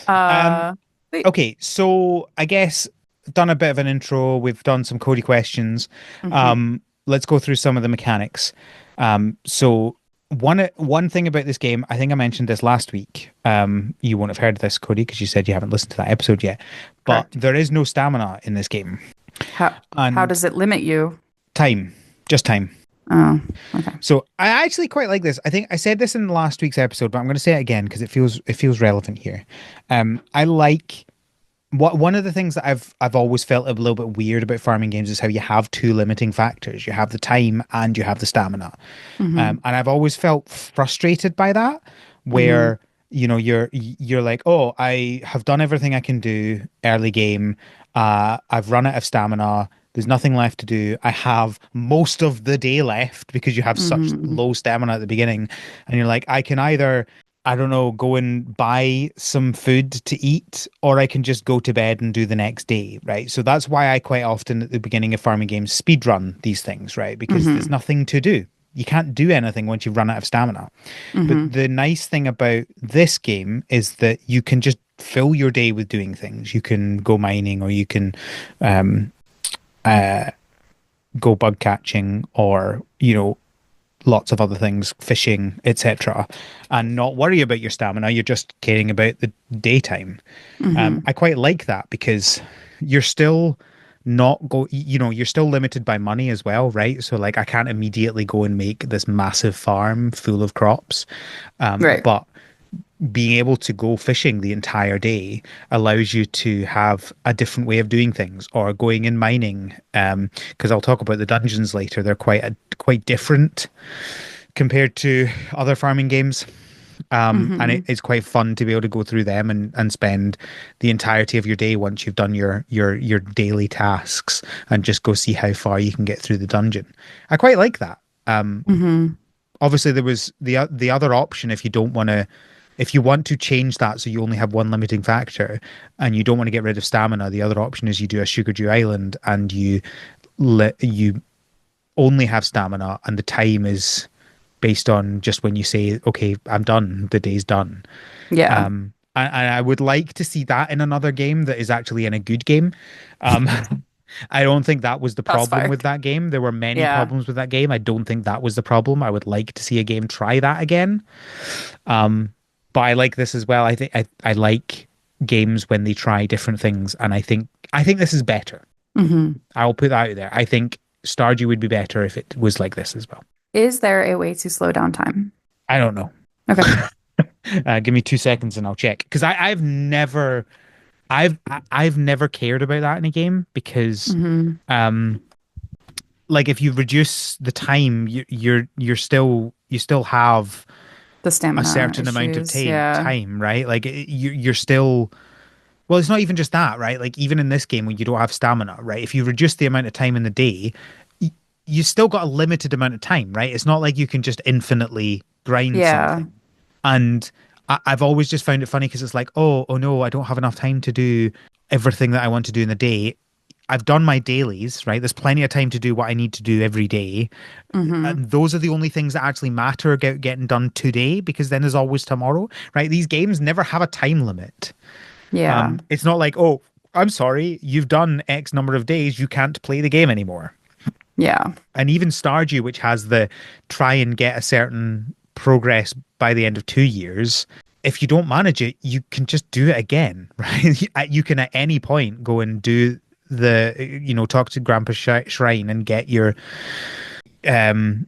uh, wait. okay, so I guess done a bit of an intro. We've done some Cody questions. Mhm. Let's go through some of the mechanics. So one thing about this game, I think I mentioned this last week. You won't have heard of this, Cody, because you said you haven't listened to that episode yet. But Correct. there is no stamina in this game, How and does it limit you? time, just time. Oh, okay. So I actually quite like this. I think I said this in last week's episode, but I'm going to say it again because it feels relevant here. I like one of the things that I've always felt a little bit weird about farming games is how you have two limiting factors. You have the time and you have the stamina. Mm-hmm. And I've always felt frustrated by that, Mm-hmm. where you're like, oh, I have done everything I can do early game. I've run out of stamina. There's nothing left to do. I have most of the day left because you have such Mm-hmm. low stamina at the beginning, and you're like, I can either, I don't know, go and buy some food to eat, or I can just go to bed and do the next day, right? So that's why I quite often at the beginning of farming games speed run these things, right? Because there's Mm-hmm. nothing to do. You can't do anything once you've run out of stamina. But Mm-hmm. the nice thing about this game is that you can just fill your day with doing things. You can go mining, or you can um, go bug catching, or lots of other things, fishing, etc., and not worry about your stamina. You're just caring about the daytime. Mm-hmm. I quite like that because you're still not go you're still limited by money as well, right? So like I can't immediately go and make this massive farm full of crops, Right. but being able to go fishing the entire day allows you to have a different way of doing things, or going in mining, because I'll talk about the dungeons later. They're quite different compared to other farming games. And Hmm. it's quite fun to be able to go through them and spend the entirety of your day once you've done your daily tasks and just go see how far you can get through the dungeon. I quite like that. Hmm. Obviously, there was the other option if you don't want to, if you want to change that so you only have one limiting factor and you don't want to get rid of stamina. The other option is you do a Sugar Dew Island and you only have stamina and the time is based on just when you say, okay, I'm done, the day's done. Yeah, And I would like to see that in another game that is actually in a good game. Um, I don't think that was the shots problem with fired. that game. There were many Yeah. problems with that game. I don't think that was the problem. I would like to see a game try that again. Um, but I like this as well. I like games when they try different things, and I think this is better. Hmm. I'll put that out there. I think Stardew would be better if it was like this as well. Is there a way to slow down time? I don't know. Okay. Give me 2 seconds and I'll check because I've never cared about that in a game because Hmm. um like if you reduce the time you still have The a stamina certain amount of issues. Yeah. time, right? Like you're still, well, it's not even just that, right? Like even in this game when you don't have stamina, right? If you reduce the amount of time in the day, you still got a limited amount of time, right? It's not like you can just infinitely grind Yeah. something. And I've always just found it funny because it's like, oh no, I don't have enough time to do everything that I want to do in the day. I've done my dailies, right? There's plenty of time to do what I need to do every day. Hmm. And those are the only things that actually matter getting done today because then there's always tomorrow, right? These games never have a time limit. Yeah. It's not like, oh, I'm sorry, you've done X number of days, you can't play the game anymore. Yeah. And even Stardew, which has the try and get a certain progress by the end of 2 years, if you don't manage it, you can just do it again, right? You can at any point go and do talk to Grandpa Shrine and get your um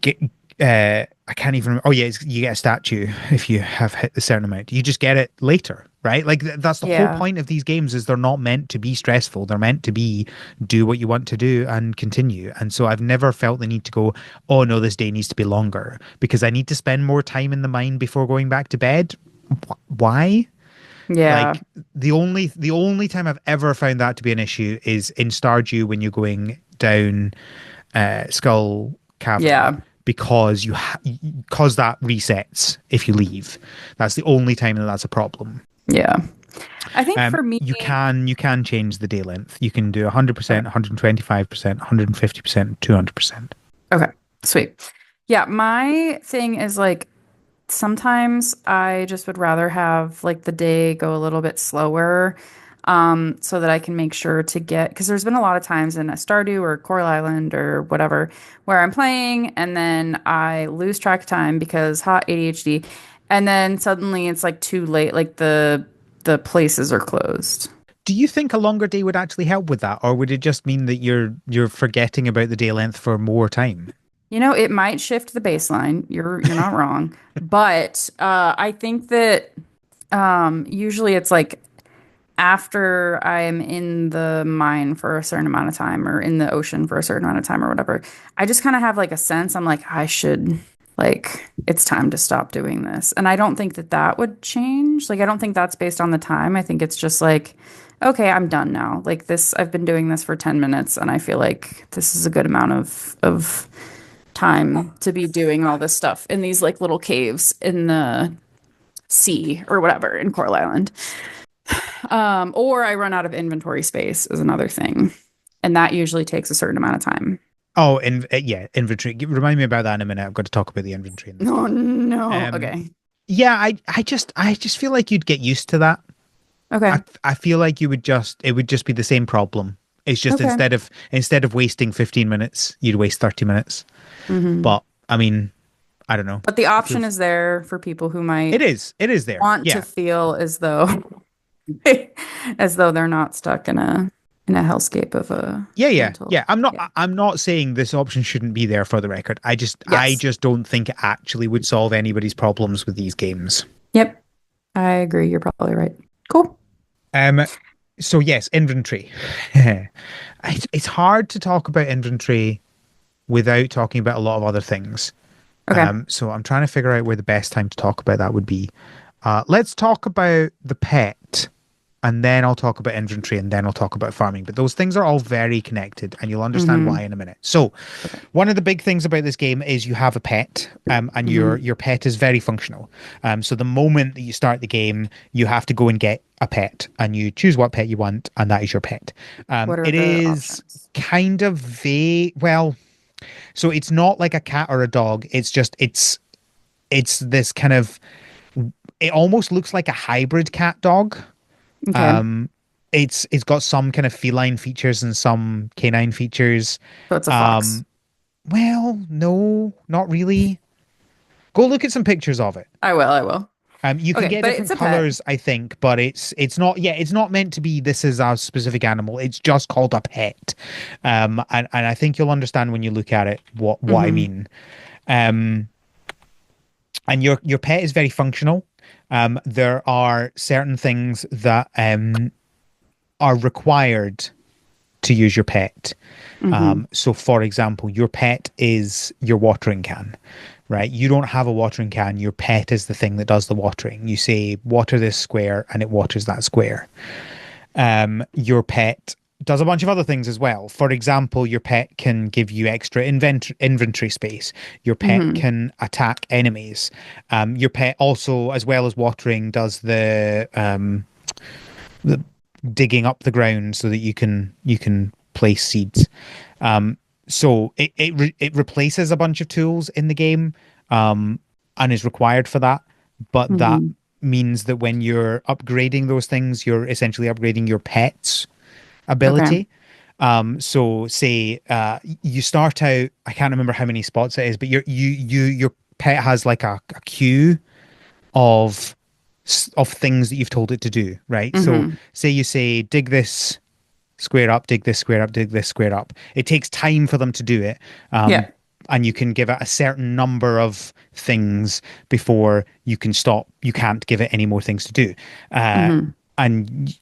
get I can't even remember. Oh yeah, you get a statue if you have hit a certain amount. You just get it later, right? Like that's the whole Yeah. point of these games is they're not meant to be stressful. They're meant to be do what you want to do and continue. And so I've never felt the need to go, oh no, this day needs to be longer because I need to spend more time in the mine before going back to bed. Why? Yeah. Like the only time I've ever found that to be an issue is in Stardew when you're going down Skull Cavern Yeah. because because that resets if you leave. That's the only time that that's a problem. Yeah. I think for me, You can change the day length. You can do 100%, okay. 125%, 150%, 200%. Okay. Sweet. Yeah. My thing is like sometimes I just would rather have like the day go a little bit slower, so that I can make sure to get, because there's been a lot of times in a Stardew or Coral Island or whatever where I'm playing and then I lose track of time because hot ADHD, and then suddenly it's like too late, like the places are closed. Do you think a longer day would actually help with that, or would it just mean that you're forgetting about the day length for more time? You know, it might shift the baseline. You're not wrong, but I think that usually it's like after I'm in the mine for a certain amount of time or in the ocean for a certain amount of time or whatever, I just kind of have like a sense. I'm like, I should, like, it's time to stop doing this. And I don't think that that would change. Like, I don't think that's based on the time. I think it's just like, okay, I'm done now. Like this, I've been doing this for 10 minutes and I feel like this is a good amount of time to be doing all this stuff in these like little caves in the sea or whatever in Coral Island. Or I run out of inventory space is another thing. And that usually takes a certain amount of time. Oh, yeah, inventory. Remind me about that in a minute. I've got to talk about the inventory in this No, game. no. Um, Okay. yeah, I just feel like you'd get used to that. I Okay. I feel like it would just be the same problem. It's just Okay. instead of wasting 15 minutes, you'd waste 30 minutes. Hmm. But I mean, I don't know. But the Feel option is there for people who It might is. It is there. want to Yeah. feel as though as though they're not stuck in a hellscape of a Yeah, yeah, mental. yeah. I'm not Yeah. I'm not saying this option shouldn't be there for the record. I Yes. just don't think it actually would solve anybody's problems with these games. Yep. I agree. You're probably right. Cool. Um so yes, inventory. It's hard to talk about inventory without talking about a lot of other things. Okay. So I'm trying to figure out where the best time to talk about that would be. Let's talk about the pet, and then I'll talk about inventory, and then I'll talk about farming. But those things are all very connected, and you'll understand why Mm-hmm. in a minute. So, Okay. one of the big things about this game is you have a pet, and your Mm-hmm. your pet is very functional. So the moment that you start the game, you have to go and get a pet, and you choose what pet you want, and that is your pet. What are It the is options? kind of vague. Well, so it's not like a cat or a dog. It's this kind of, it almost looks like a hybrid cat dog. Okay. Um, it's got some kind of feline features and some canine features. So it's a fox. Um, well, no, not really. Go look at some pictures of it. I will. I will. You can Okay, get but different it's a pet. colors, I think, but it's not. Yeah, it's not meant to be. This is a specific animal. It's just called a pet. And I think you'll understand when you look at it what I Mm-hmm. mean. Um, and your pet is very functional. There are certain things that are required to use your pet. Mm-hmm. So, for example, your pet is your watering can, right? You don't have a watering can. Your pet is the thing that does the watering. You say, water this square, and it waters that square. Your pet does a bunch of other things as well. For example, your pet can give you extra inventory space. Your pet Mm-hmm. can attack enemies. Your pet also, as well as watering, does the digging up the ground so that you can place seeds. So it replaces a bunch of tools in the game, and is required for that. But that Mm-hmm. means that when you're upgrading those things, you're essentially upgrading your pet's Okay. ability. So say you start out, I can't remember how many spots it is, but your pet has like a queue of of things that you've told it to do, right? So Mm-hmm. say you say dig this square up, dig this square up, dig this square up. It takes time for them to do it. Um, Yeah. and you can give it a certain number of things before you can stop. You can't give it any more things to do. Uh, Mm-hmm. and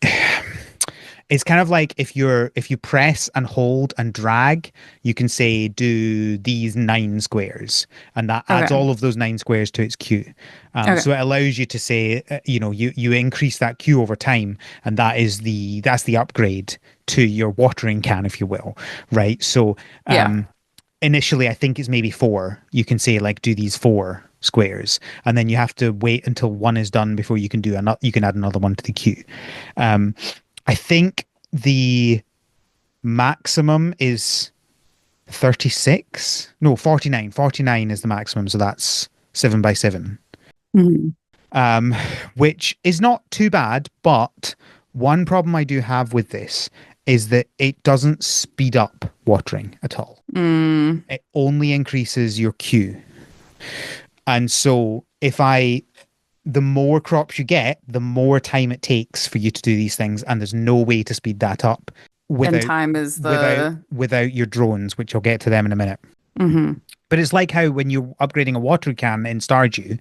it's kind of like if you press and hold and drag, you can say do these 9 squares, and that adds Okay. all of those 9 squares to its queue. Okay. So it allows you to say, you increase that queue over time, and that's the upgrade to your watering can, if you will, right? So Yeah. initially, I think it's maybe 4. You can say like do these 4 squares, and then you have to wait until one is done before you can do another. You can add another one to the queue. Um, I think the maximum is 36. No, 49. 49 is the maximum, so that's 7 by 7. Mm-hmm. Um, which is not too bad, but one problem I do have with this is that it doesn't speed up watering at all. Mm. It only increases your queue. And so the more crops you get, the more time it takes for you to do these things, and there's no way to speed that up And without time is without the without your drones, which I'll get to them in a minute. mm-hmm. But it's like how when you're upgrading a water can in Stardew,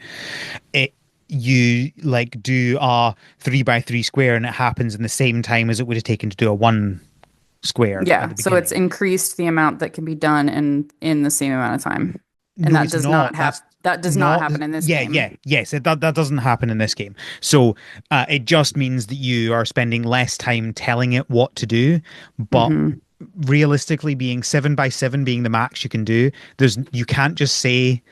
it you like do a 3 by 3 square, and it happens in the same time as it would have taken to do a 1 square at Yeah. the So it's beginning. increased the amount that can be done in the same amount of time. And No, it's not. That's that does not not. happen in this Yeah, game. yeah, yes. That doesn't happen in this game. So it just means that you are spending less time telling it what to do, but Mm-hmm. realistically, being 7 by 7 being the max you can do, you can't just say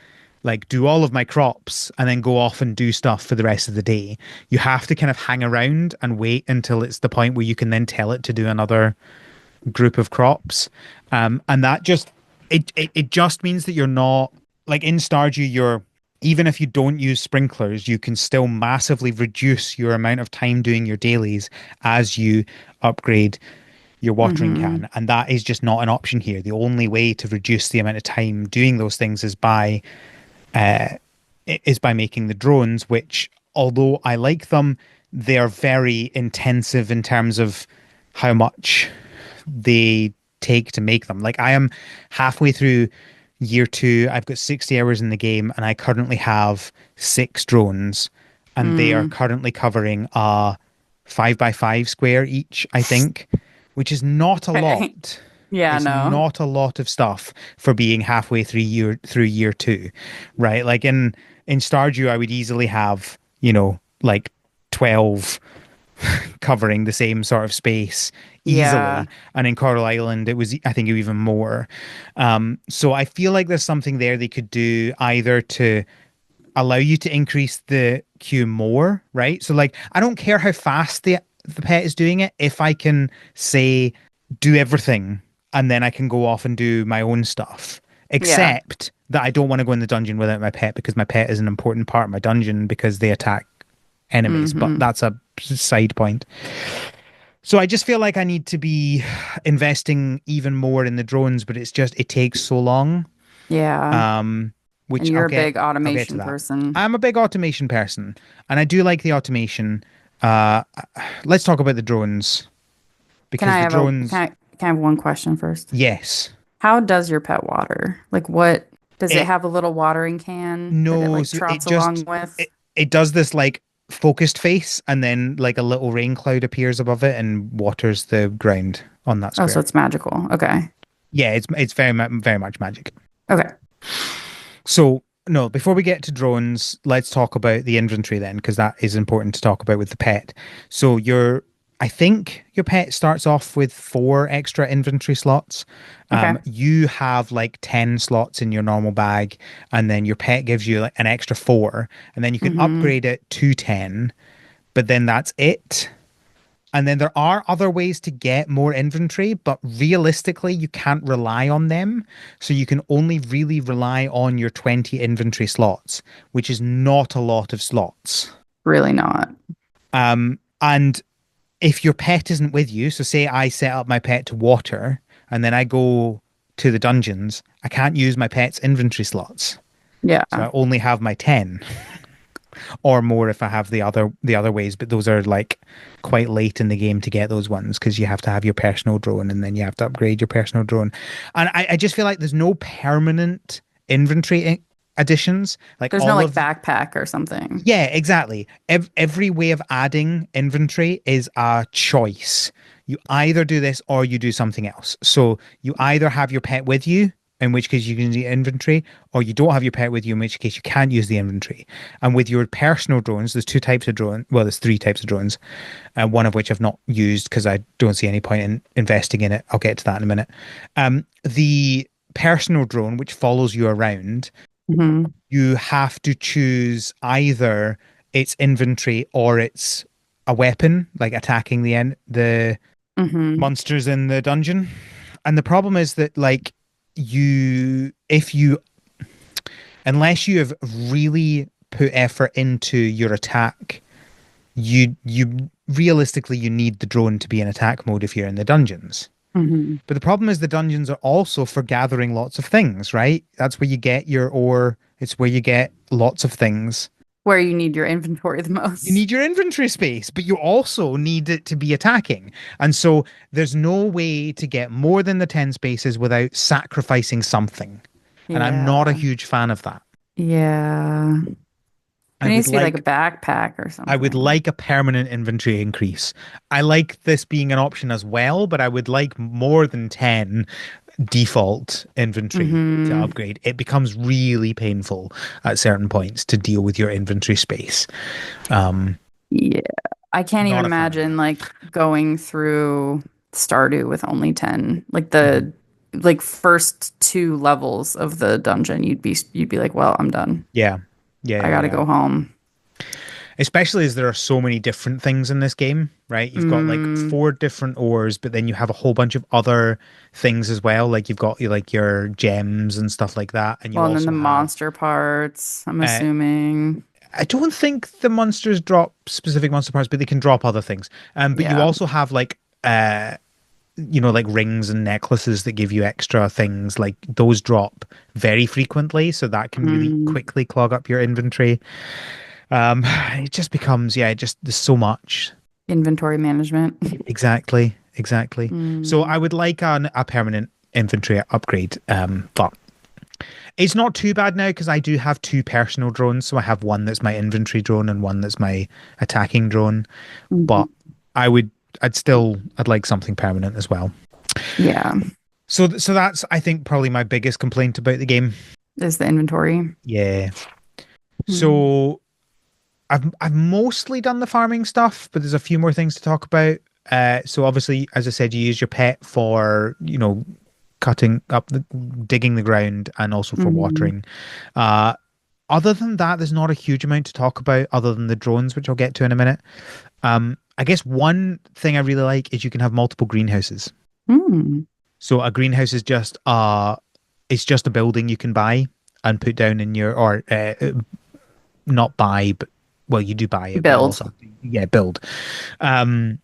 like do all of my crops and then go off and do stuff for the rest of the day. You have to kind of hang around and wait until it's the point where you can then tell it to do another group of crops. And that just it just means that you're not like in Stardew, you're even if you don't use sprinklers, you can still massively reduce your amount of time doing your dailies as you upgrade your watering Mm-hmm. can. And that is just not an option here. The only way to reduce the amount of time doing those things is by making the drones, which although I like them, they are very intensive in terms of how much they take to make them. Like I am halfway through year 2. I've got 60 hours in the game, and I currently have 6 drones, and they are Mm. currently covering a 5 by 5 square each, I think, which is not a Okay. lot. Yeah, It's no. not a lot of stuff for being halfway through year two, right? Like in Stardew, I would easily have, like 12 covering the same sort of space Yeah. easily. And in Coral Island, it was, I think, even more. So I feel like there's something there they could do either to allow you to increase the queue more, right? So like, I don't care how fast the pet is doing it if I can say do everything and then I can go off and do my own stuff. Yeah. Except that I don't want to go in the dungeon without my pet because my pet is an important part of my dungeon because they attack enemies, but Hmm. that's a side point. So I just feel like I need to be investing even more in the drones, but it takes so long. Yeah. Um, And which you're a big I'll get to automation that. person. I'm a big automation person, and I do like the automation. Uh, let's talk about the drones Can because I the have a drones, can I have one question first? yes, How does your pet water? Like what does it it have a little watering can that it like knows trots along with? it does this like focused face, and then like a little rain cloud appears above it and waters the ground on that Oh, so square. it's magical. Okay. Yeah, it's very much magic. Okay. So, no, before we get to drones, let's talk about the inventory then, because that is important to talk about with the pet. So, I think your pet starts off with 4 extra inventory slots. Okay. You have like 10 slots in your normal bag, and then your pet gives you like an extra 4, and then you can Mm-hmm. upgrade it to 10, but then that's it. And then there are other ways to get more inventory, but realistically, you can't rely on them. So you can only really rely on your 20 inventory slots, which is not a lot of slots. Really not. And if your pet isn't with you, so say I set up my pet to water and then I go to the dungeons, I can't use my pet's inventory slots. So Yeah. I only have my 10 or more if I have the other ways, but those are like quite late in the game to get those ones because you have to have your personal drone and then you have to upgrade your personal drone. And I just feel like there's no permanent inventory additions. Like There's no all like of backpack or something. yeah, exactly. Every way of adding inventory is a choice. You either do this or you do something else. So you either have your pet with you, in which case you can use the inventory, or you don't have your pet with you, in which case you can't use the inventory. And with your personal drones, there's 2 types of drone. Well, there's 3 types of drones, one of which I've not used because I don't see any point in investing in it. I'll get to that in a minute. The personal drone, which follows you around, Hmm. you have to choose either its inventory or it's a weapon, like attacking the Hmm. monsters in the dungeon. And the problem is that like if you unless you have really put effort into your attack, you realistically you need the drone to be in attack mode if you're in the dungeons. Hmm. But the problem is the dungeons are also for gathering lots of things, right? That's where you get your ore. It's where you get lots of things. Where you need your inventory the You most. need your inventory space, but you also need it to be attacking. And so there's no way to get more than the 10 spaces without sacrificing something. And I'm not a Yeah. huge fan of that. Yeah. I There needs would to be like a like backpack or I would something. like a permanent inventory increase. I like this being an option as well, but I would like more than 10 default inventory to Hmm. upgrade. It becomes really painful at certain points to deal with your inventory space. Um, Yeah. I can't even Not a fan. imagine like going through Stardew with only 10. Like Mhm. the like first 2 levels of the dungeon, you'd be like, "Well, I'm done. Yeah. Yeah, I yeah, gotta yeah. go home." Especially as there are so many different things in this game, right? You've got like Mm. 4 different ores, but then you have a whole bunch of other things as well. Like you've got like your gems and stuff like that, and you Well, and then the also have monster parts, I'm uh, assuming. I don't think the monsters drop specific monster parts, but they can drop other things. But you Yeah. also have like like rings and necklaces that give you extra things. Like those drop very frequently, so that can really Mm. quickly clog up your inventory. It just becomes, yeah, there's so much. Inventory management. Exactly, exactly. So I Mm. would like a permanent inventory upgrade. But it's not too bad now because I do have 2 personal drones. So I have one that's my inventory drone and one that's my attacking drone. But Mhm. I'd like something permanent as well. Yeah. So that's I think probably my biggest complaint about the game. Is the inventory. Yeah. Hmm. So I've mostly done the farming stuff, but there's a few more things to talk about. So obviously, as I said, you use your pet for, cutting up digging the ground and also for Hmm. watering. Uh, Other than that, there's not a huge amount to talk about other than the drones, which I'll get to in a minute. I guess one thing I really like is you can have multiple greenhouses. Hmm. So a greenhouse is just it's just a building you can buy and put down in your or not buy, but well, you do buy it, but you Build. also have to, yeah, build. Um,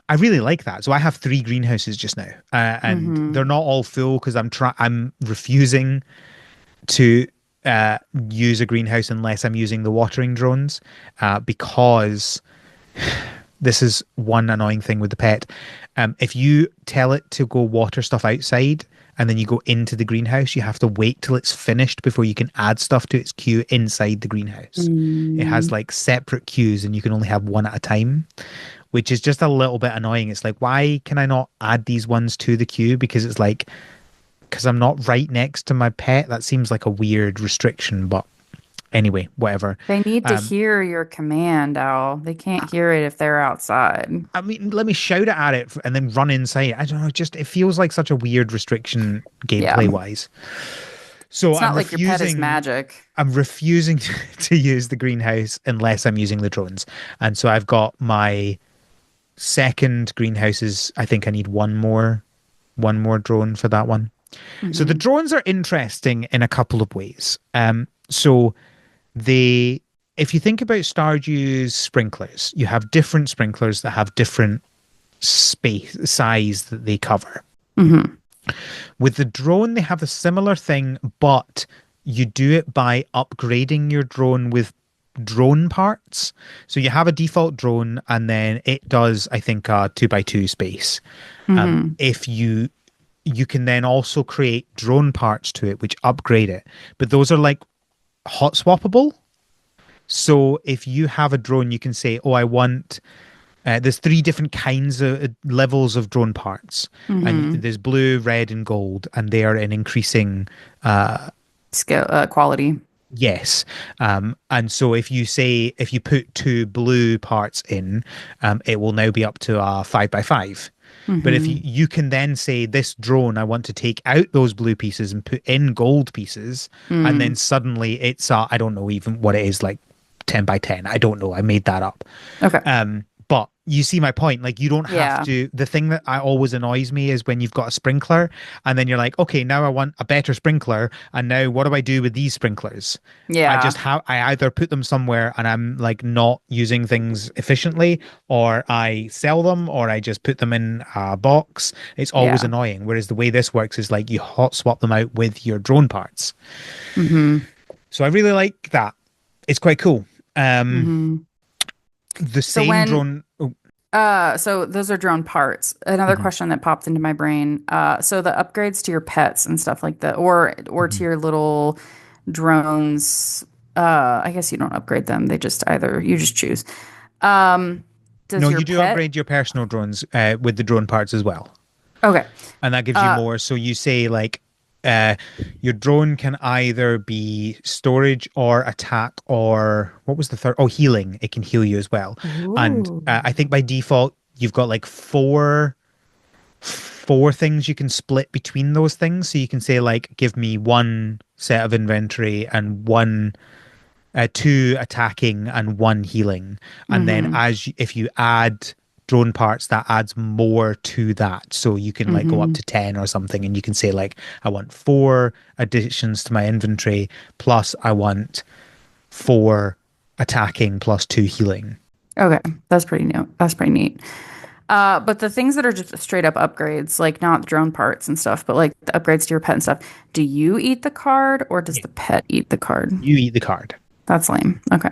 I really like that. So I have three greenhouses just now, and Hmm. they're not all full because I'm refusing to use a greenhouse unless I'm using the watering drones, because this is one annoying thing with the pet. If you tell it to go water stuff outside and then you go into the greenhouse, you have to wait till it's finished before you can add stuff to its queue inside the greenhouse. It has Mm. like separate queues and you can only have one at a time, which is just a little bit annoying. It's like, why can I not add these ones to the queue? Because it's like, because I'm not right next to my pet. That seems like a weird restriction, but anyway, whatever. They need to Um, hear your command, Al. They can't hear it if they're outside. I mean, let me shout it at it and then run inside. I don't know. Just it feels like such a weird restriction Yeah. gameplay wise. So It's not like your pet is magic. I'm refusing to use the greenhouse unless I'm using the drones. And so I've got my second greenhouses. I think I need one more drone for that one. So the Hmm. drones are interesting in a couple of ways. So they, if you think about Stardew's sprinklers, you have different sprinklers that have different space size that they cover. Hmm. With the drone, they have a similar thing, but you do it by upgrading your drone with drone parts. So you have a default drone, and then it does, I think, a 2x2 space. Hmm. If you can then also create drone parts to it, which upgrade it. But those are like hot swappable. So if you have a drone, you can say, "Oh, I want." There's three different kinds of levels of drone parts, and Hmm. there's blue, red, and gold, and they are in increasing. Skill, quality. Yes, and so if you put two blue parts in, it will now be up to a 5x5. But if Hmm. you can then say this drone, I want to take out those blue pieces and put in gold pieces, and then Mm. suddenly it's I don't know even what it is, like 10x10. I don't know. I made that up. Okay. But you see my point. Like you don't have Yeah. to. The thing that I always annoys me is when you've got a sprinkler and then you're like, okay, now I want a better sprinkler, and now what do I do with these sprinklers? Yeah. I either put them somewhere and I'm like not using things efficiently, or I sell them, or I just put them in a box. It's always Yeah. annoying. Whereas the way this works is like you hot swap them out with your drone parts. Hmm. So I really like that. It's quite cool. Um, Hmm. the So same when drone. Oh, so those are drone parts. Another mhm, question that popped into my brain. So the upgrades to your pets and stuff like that, or to mhm. your little drones, I guess you don't upgrade them. They just either you just choose. Um, No, does your you do pet? upgrade your personal drones with the drone parts as well, Okay. and that gives you Uh, more. So you say like, uh, your drone can either be storage or attack, or what was the third? Oh, healing. It can heal you as well. And ooh. I think by default you've got like four things you can split between those things. So you can say like, give me one set of inventory and one two attacking and one healing. And then Mm-hmm. if you add drone parts, that adds more to that. So you can like go up Mm-hmm. to 10 or something, and you can say like, I want four additions to my inventory, plus I want four attacking plus two healing. Okay, that's pretty new. That's pretty neat. But the things that are just straight up upgrades, like not drone parts and stuff, but like the upgrades to your pet and stuff, do you eat the card or does Yeah. the pet eat the card? You eat the card. That's lame. Okay.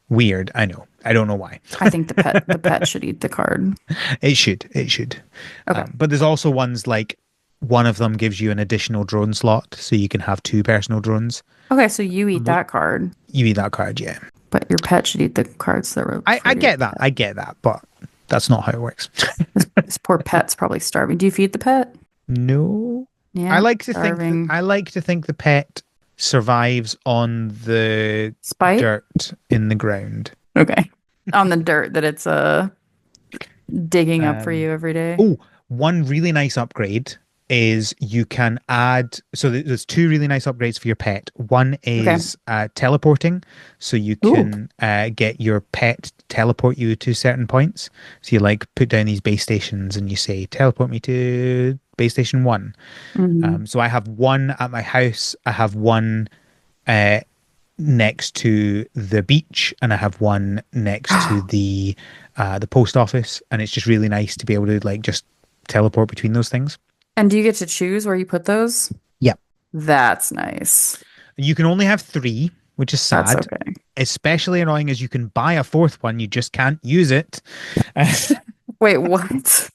Weird, I know. I don't know why. I think the pet should eat the card. It should. It should. Okay. But there's also ones like one of them gives you an additional drone slot, so you can have two personal drones. Okay, so you eat that card, You eat that card, yeah. but your pet should eat the cards that were I for your get that. pet. I get that, but that's not how it works. This poor pet's probably starving. Do you feed the pet? No. Yeah, starving. I like to think the pet survives on the Spite? dirt in the ground. Okay. On the dirt that it's digging up for Um, you every day. oh, one really nice upgrade is you can add. So there's two really nice upgrades for your pet. One Okay. is teleporting, so you Ooh. can get your pet to teleport you to certain points. So you like put down these base stations and you say teleport me to base station one. Hmm. So I have one at my house. I have one uh, next to the beach, and I have one next to the post office. And it's just really nice to be able to like just teleport between those things. And do you get to choose where you put those? Yeah, That's nice. you can only have three, which is That's sad. okay. Especially annoying as you can buy a fourth one, you just can't use it. Wait, what?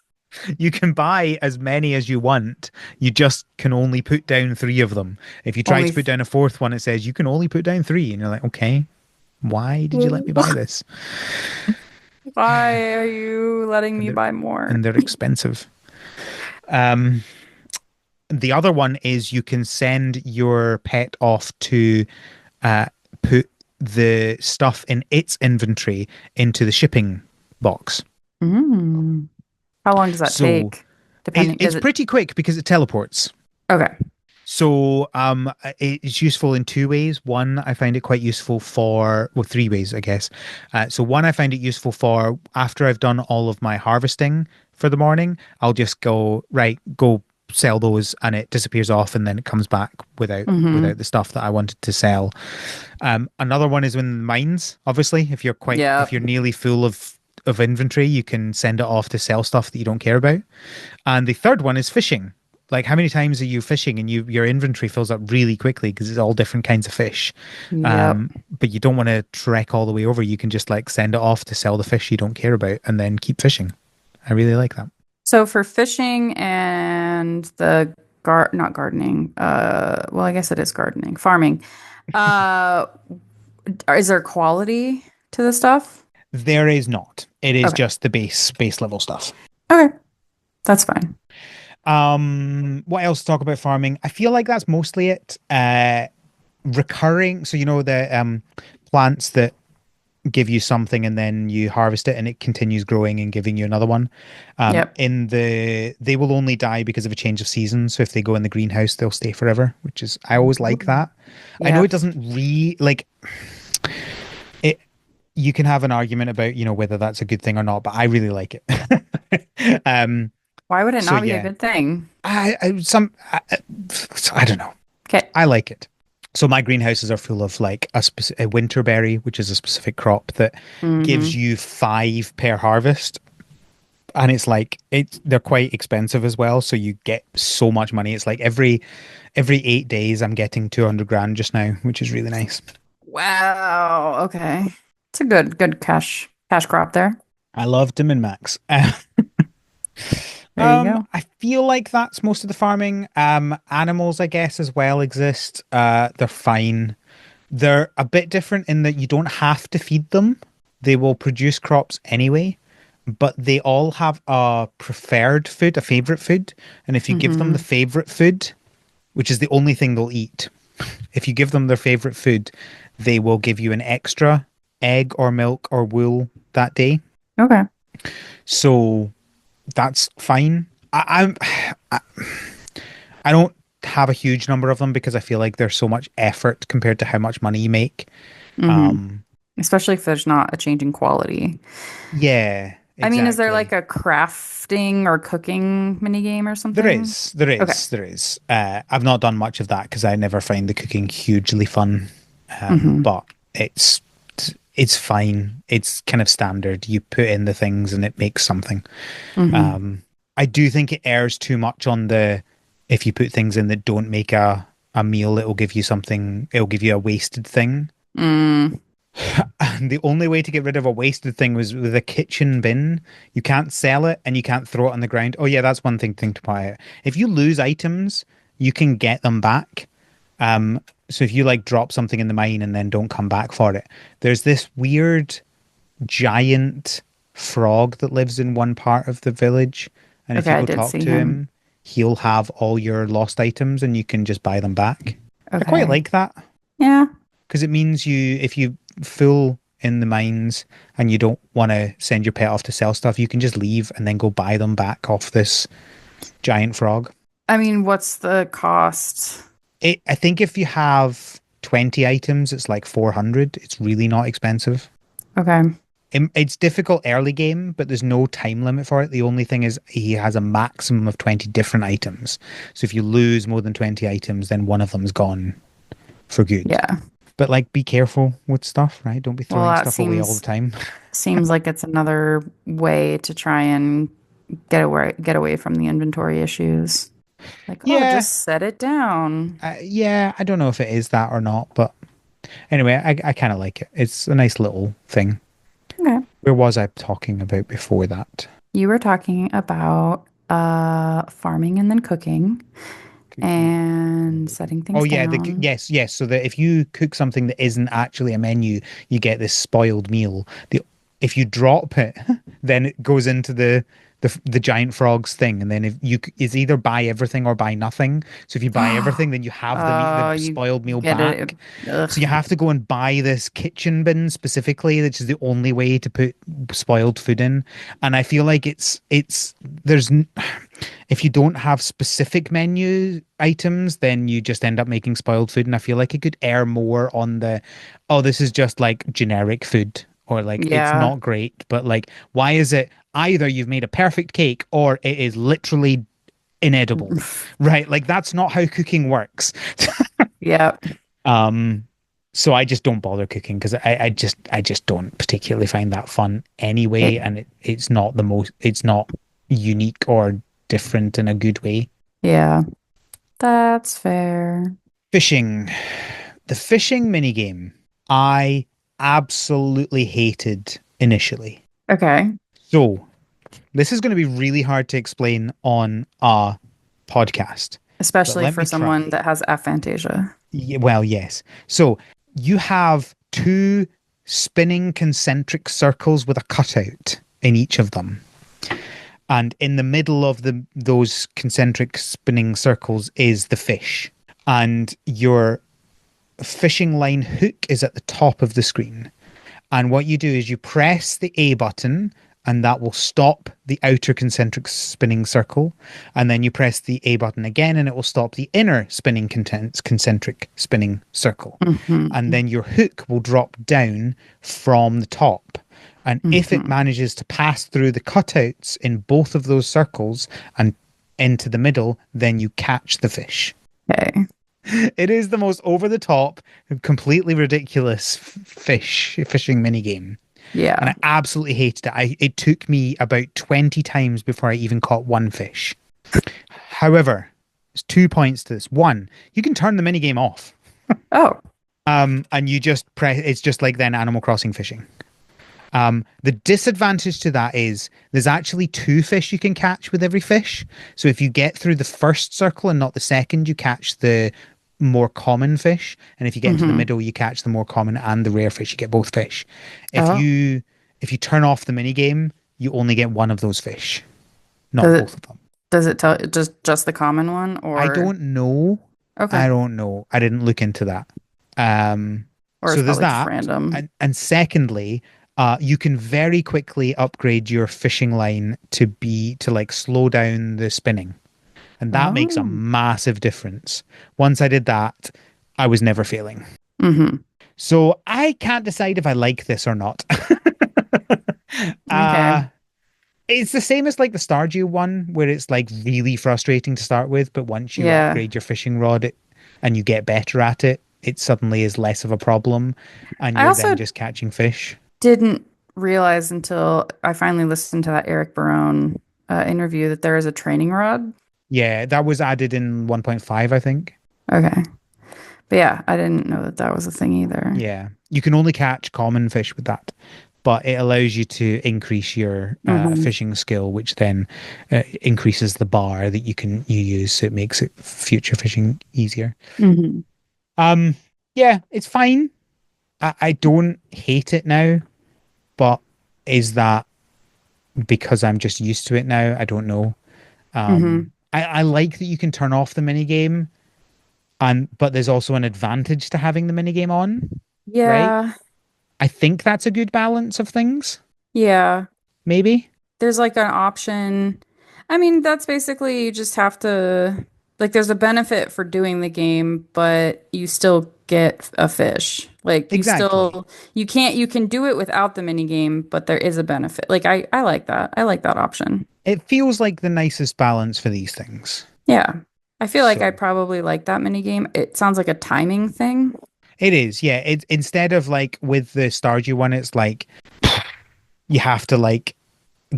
You can buy as many as you want. You just can only put down three of them. If you try Only to put down a fourth one, it says you can only put down three. And you're like, okay, why did you let me buy this? why are you letting And me buy more? they're expensive. Um, the other one is you can send your pet off to uh, put the stuff in its inventory into the shipping box. Mm. How long does that So take? Depending, is it's it pretty quick because it teleports. okay? So it's useful in two ways. One, I find it quite useful for, well, three ways, I guess. So one, I find it useful for after I've done all of my harvesting for the morning, I'll just go, right, go sell those and it disappears off and then it comes back Mm-hmm. without the stuff that I wanted to sell. Another one is in mines, obviously. Yeah. If you're nearly full of inventory, you can send it off to sell stuff that you don't care about. And the third one is fishing. Like how many times are you fishing and your inventory fills up really quickly because it's all different kinds of fish. Yep. But you don't want to trek all the way over. You can just like send it off to sell the fish you don't care about and then keep fishing. I really like that. So for fishing and the not gardening, well, I guess it is gardening, farming. Uh, is there quality to the stuff? There is not. It is Okay. just the base level stuff. Okay. That's fine. What else to talk about farming? I feel like that's mostly it. Recurring. So you know the plants that give you something and then you harvest it and it continues growing and giving you another one. Yep. They will only die because of a change of season. So if they go in the greenhouse, they'll stay forever, which is I always like Ooh. that. I know it Yep. doesn't like it. You can have an argument about whether that's a good thing or not, but I really like it. Why would it So not be a yeah, good thing? I don't know. Okay. I like it. So my greenhouses are full of like a winterberry, which is a specific crop that gives Mm-hmm. you five per harvest, and it's like they're quite expensive as well. So you get so much money. It's like every 8 days I'm getting 200 grand just now, which is really nice. Wow. Okay. It's a good cash crop there. I love to min max. There you go. I feel like that's most of the farming. Animals, I guess, as well exist. They're fine. They're a bit different in that you don't have to feed them. They will produce crops anyway, but they all have a preferred food, a favorite food. And if you give them the Mm-hmm. favorite food, which is the only thing they'll eat, if you give them their favorite food, they will give you an extra egg or milk or wool that day. Okay. So that's fine. I I don't have a huge number of them because I feel like there's so much effort compared to how much money you make. Mm-hmm. Um, Especially if there's not a change in quality. yeah, I mean, is there like exactly. a crafting or cooking mini game or There something? is, there Okay. is, there is. I've not done much of that because I never find the cooking hugely fun. Mm-hmm. But it's it's fine. It's kind of standard. You put in the things and it makes something. Mm-hmm. Um, I do think it errs too much on the if you put things in that don't make a meal, it'll give you something. It'll give you a wasted thing. Mm. And the only way to get rid of a wasted thing was with a kitchen bin. You can't sell it and you can't throw it on the ground. Oh yeah, that's one thing to point out. If you lose items, you can get them back. So if you like drop something in the mine and then don't come back for it, there's this weird giant frog that lives in one part of the village. And if Okay, you I go did talk see to him. him, he'll have all your lost items and you can just buy them back. I quite Okay. like that Yeah. because it means if you full in the mines and you don't want to send your pet off to sell stuff, you can just leave and then go buy them back off this giant frog. I mean, what's the cost? I think if you have 20 items, it's like 400. It's really not expensive. Okay. It's difficult early game, but there's no time limit for it. The only thing is he has a maximum of 20 different items. So if you lose more than 20 items, then one of them's gone for good. Yeah. But like be careful with stuff, right? Don't be Well, throwing that stuff away all the seems time. seems like it's another way to try and get away from the inventory issues. Like, oh, Yeah. just set it down. Yeah, I don't know if it is that or not, but anyway, I kind of like it. It's a nice little thing. Okay. Where was I talking about before that? You were talking about farming and then cooking Cooking. and setting Oh things yeah, down. yes. So that if you cook something that isn't actually a menu, you get this spoiled meal. The If you drop it, then it goes into the giant frogs thing, and then if you it's either buy everything or buy nothing. So if you buy everything, then you have the Oh, spoiled you meal get it. back. So you Ugh. have to go and buy this kitchen bin specifically, which is the only way to put spoiled food in. And I feel like there's if you don't have specific menu items, then you just end up making spoiled food. And I feel like it could err more on oh, this is just like generic food, or like it's Yeah. not great, but like, why is it either you've made a perfect cake or it is literally inedible, right? Like that's not how cooking works. Yeah. Um, so I just don't bother cooking because I just don't particularly find that fun anyway, It, and it's not unique or different in a good way. yeah. That's fair. Fishing. The fishing minigame I absolutely hated initially. Okay. So this is going to be really hard to explain on a podcast, but Especially let for me someone try. that has aphantasia. Well, yes. So you have two spinning concentric circles with a cutout in each of them. And in the middle of those concentric spinning circles is the fish. And your fishing line hook is at the top of the screen. And what you do is you press the A button and that will stop the outer concentric spinning circle. And then you press the A button again and it will stop the inner concentric spinning circle. And Hmm. then your hook will drop down from the top. And if it Hmm. manages to pass through the cutouts in both of those circles and into the middle, then you catch the fish. Okay. It is the most over the top, completely ridiculous fishing minigame. And Yeah. I absolutely hated it. It took me about 20 times before I even caught one fish. However, there's 2 points to this. One, you can turn the minigame off. Oh. And you just press, it's just like then Animal Crossing fishing. The disadvantage to that is there's actually two fish you can catch with every fish. So if you get through the first circle and not the second, you catch the more common fish. And if you get into the Hmm. middle, you catch the more common and the rare fish. You get both fish. If Oh. you if you turn off the mini game, you only get one of those fish, not Does both it of them. does it tell just the common one I or don't know. okay. I don't know. I didn't look into that. Um, Or so it's there's probably just that. random. And secondly, you can very quickly upgrade your fishing line to like slow down the spinning. And that makes a Oh. massive difference. Once I did that, I was never failing. Hmm. So I can't decide if I like this or not. Okay. uh it's the same as like the Stardew one, where it's like really frustrating to start with, but once you Yeah. upgrade your fishing rod and you get better at it, it suddenly is less of a problem, and I you're then also just catching fish. didn't realize until I finally listened to that Eric Barone interview that there is a training rod. Yeah, that was added in 1.5, I think. Okay. But yeah, I didn't know that that was a thing either. Yeah, you can only catch common fish with that, but it allows you to increase your Hmm. fishing skill, which then increases the bar that you use, so it makes it future fishing easier. Hmm. Um, yeah, it's fine. I don't hate it now, but is that because I'm just used to it now? I don't know. Hmm. Um, I like that you can turn off the mini game, and but there's also an advantage to having the mini game on, right? Yeah. I think that's a good balance of things, Yeah. maybe. There's like an option. I mean, that's basically you just have to like there's a benefit for doing the game, but you still get a fish. Like Exactly. you can do it without the mini game, but there is a benefit. Like I like that. I like that option. It feels like the nicest balance for these things. Yeah. I feel like I So probably like that mini game. It sounds like a timing thing. it is, yeah. It instead of like with the Stardew one, it's like you have to like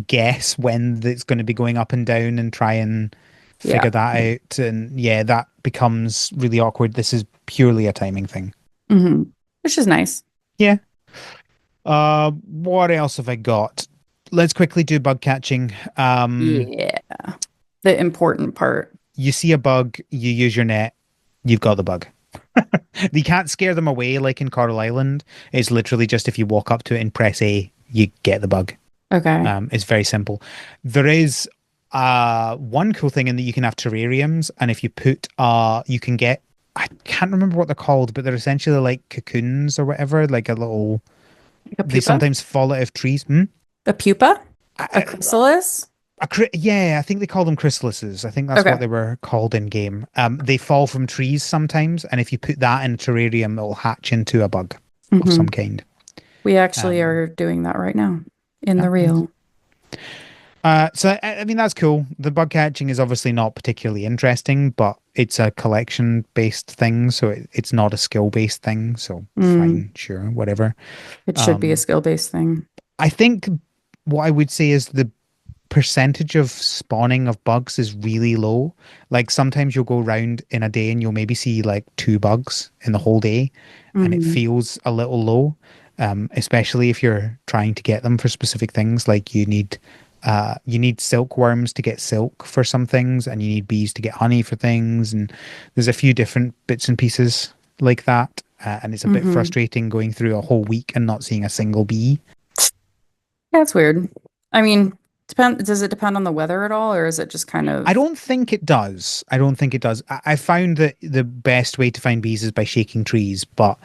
guess when it's going to be going up and down and try and Yeah. figure that out. And yeah, that becomes really awkward. This is purely a timing thing. Hmm. Which is nice. Yeah. What else have I got? Let's quickly do bug catching. Yeah. The important part. You see a bug, you use your net, you've got the bug. You can't scare them away like in Coral Island. It's literally just if you walk up to it and press A, you get the bug. Okay. It's very simple. There is one cool thing in that you can have terrariums, and if you put you can get I can't remember what they're called, but they're essentially like cocoons or whatever, like a little. Like a They pupa? sometimes fall out of trees. Hmm? A pupa? A I, chrysalis? yeah, I think they call them chrysalises. I think that's what Okay. they were called in game. They fall from trees sometimes, and if you put that in a terrarium, it'll hatch into a bug of Hmm. some kind. We actually Um, are doing that right now in the oh, nice. real. So I mean that's cool. The bug catching is obviously not particularly interesting, but it's a collection based thing, so it's not a skill based thing. So Mm, fine, sure, whatever. it should be a Um, skill-based thing. I think what I would say is the percentage of spawning of bugs is really low. Like sometimes you'll go around in a day and you'll maybe see like two bugs in the whole day, and it Hmm. feels a little low. Especially if you're trying to get them for specific things, like you need silkworms to get silk for some things, and you need bees to get honey for things, and there's a few different bits and pieces like that. And it's a bit Hmm. frustrating going through a whole week and not seeing a single bee. Yeah, it's weird. I mean, does it depend on the weather at all, or is it just kind I of don't think it does. I don't think it does. I found that the best way to find bees is by shaking trees, but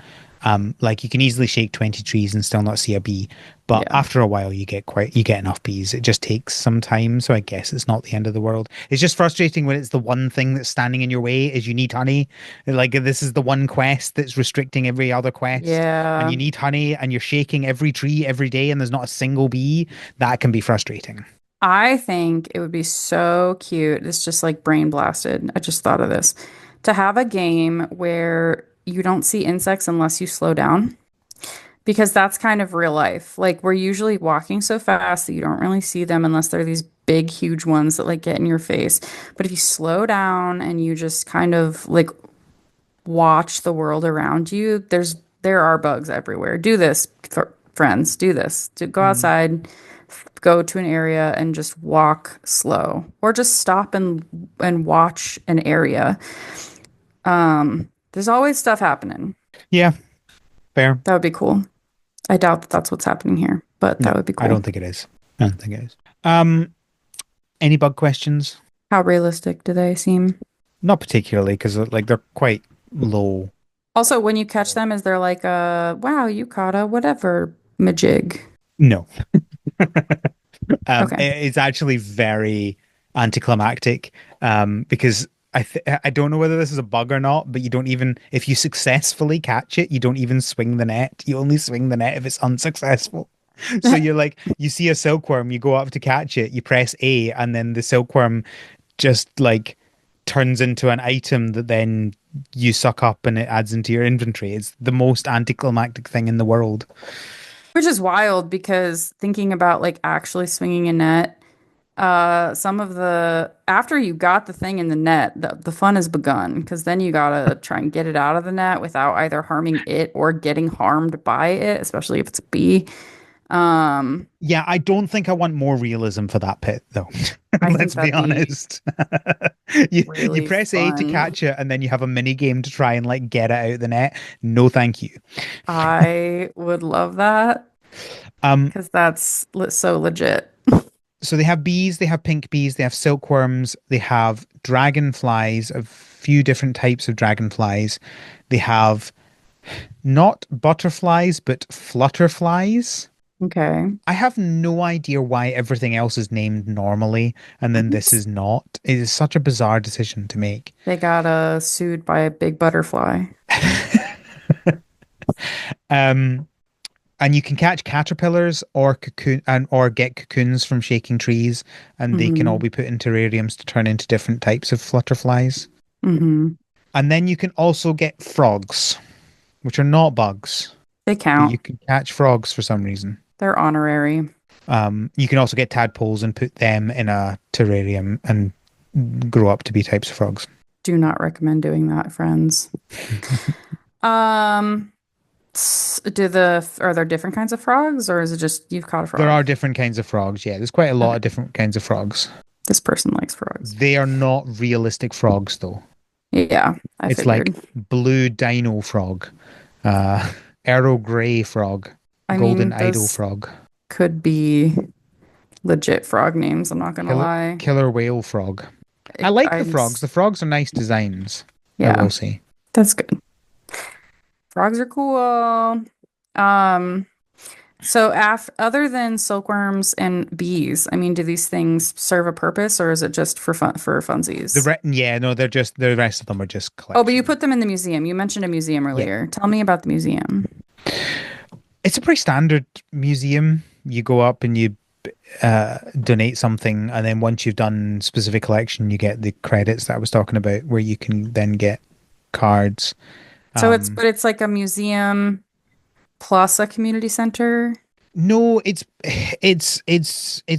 like you can easily shake 20 trees and still not see a bee. But yeah. after a while you get enough bees. It just takes some time, so I guess it's not the end of the world. It's just frustrating when it's the one thing that's standing in your way is you need honey. Like this is the one quest that's restricting every other quest, and Yeah. you need honey and you're shaking every tree every day and there's not a single bee. That can be frustrating. I think it would be so cute. It's just like brain blasted. I just thought of this. To have a game where you don't see insects unless you slow down, because that's kind of real life. Like we're usually walking so fast that you don't really see them unless they're these big, huge ones that like get in your face. But if you slow down and you just kind of like watch the world around you, there are bugs everywhere. Do this, friends. Do this. Go Mm. outside, go to an area and just walk slow, or just stop and watch an area. There's always stuff happening. Yeah, fair. That would be cool. I doubt that that's what's happening here, but that No, would be I cool. don't think it is. I don't think it is. Um, any bug questions? How realistic do they seem? Not particularly, because like they're quite low. Also, when you catch them, is there like a wow, you caught a whatever majig? No. Okay. It's actually very anticlimactic. Because I don't know whether this is a bug or not, but you don't even if you successfully catch it, you don't even swing the net. You only swing the net if it's unsuccessful. So you're like, you see a silkworm, you go up to catch it, you press A, and then the silkworm just like turns into an item that then you suck up and it adds into your inventory. It's the most anticlimactic thing in the world. Which is wild because thinking about like actually swinging a net, some of the after you got the thing in the net, the fun has begun because then you gotta try and get it out of the net without either harming it or getting harmed by it, especially if it's a bee. Um, Yeah, I don't think I want more realism for that pit, though. I think Let's be that'd be honest. You really press A to fun. catch it, and then you have a mini game to try and like get it out of the net. No, thank you. I would love that Um, because that's so legit. So they have bees, they have pink bees, they have silkworms, they have dragonflies, a few different types of dragonflies. They have not butterflies, but flutterflies. Okay. I have no idea why everything else is named normally and then this is not. It is such a bizarre decision to make. They got sued by a big butterfly. Um, and you can catch caterpillars or cocoon and or get cocoons from shaking trees, and they can all Hmm. be put in terrariums to turn into different types of flutterflies. Hmm. And then you can also get frogs, which are not bugs, They but you count. can catch frogs for some reason. They're honorary. You can also get tadpoles and put them in a terrarium and grow up to be types of frogs. Do not recommend doing that, friends. Um, are there different kinds of frogs, or is it just you've caught a There frog? are different kinds of frogs. Yeah, there's quite a lot Okay. of different kinds of frogs. This person likes frogs. They are not realistic frogs, though. Yeah, I It's like figured. blue dino frog, uh, Earl Grey frog, I golden mean, idol those frog, could be legit frog names, I'm not gonna killer lie. killer whale frog. I like the I'm, frogs. The frogs are nice designs, I yeah, will say. that's good. Frogs are cool. Um, so af other than silkworms and bees, I mean, do these things serve a purpose or is it just for fun for funsies? Yeah, no, they're just the rest of them are just Oh, but you collection. put them in the museum. You mentioned a museum Yeah, earlier. Tell me about the museum. it's a pretty standard museum. You go up and you donate something, and then once you've done specific collection, you get the credits that I was talking about, where you can then get cards. So Um, it's like a museum plus a community center, no, it's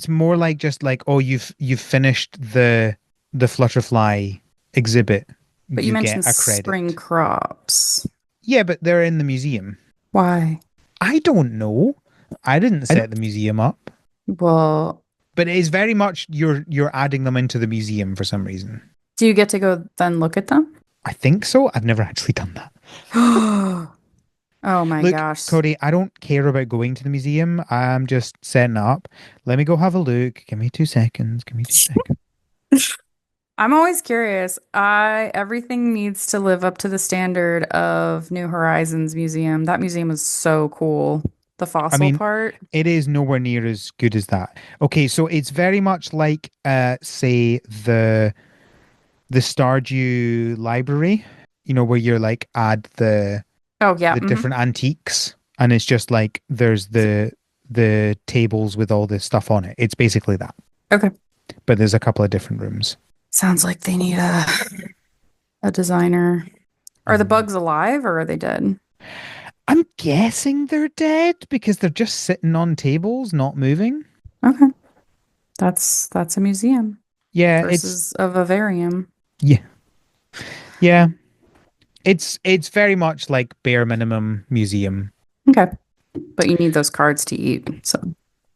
more like just like, oh, you've finished the Flutterfly exhibit, but you you get mentioned a spring credit. crops. Yeah, but they're in the museum. Why? I don't know. I didn't set the museum up, Well, but it is very much you're adding them into the museum for some reason. do you get to go then look at them? I think so. I've never actually done that. Oh my Look, gosh. Cody, I don't care about going to the museum. I'm just setting up. Let me go have a look. Give me 2 seconds. Give me 2 seconds. I'm always curious. I everything needs to live up to the standard of New Horizons Museum. That museum is so cool. The I fossil mean, part. it is nowhere near as good as that. Okay, so it's very much like say the Stardew library, where you're like add Oh yeah. the different antiques and it's just like there's the tables with all this stuff on it. It's basically that. Okay. But there's a couple of different rooms. Sounds like they need a designer. Are the Mhm. bugs alive or are they dead? I'm guessing they're dead because they're just sitting on tables, not moving. Okay. That's a museum Yeah, versus a vivarium. yeah, yeah. It's very much like bare minimum museum. Okay. But you need those cards to eat, so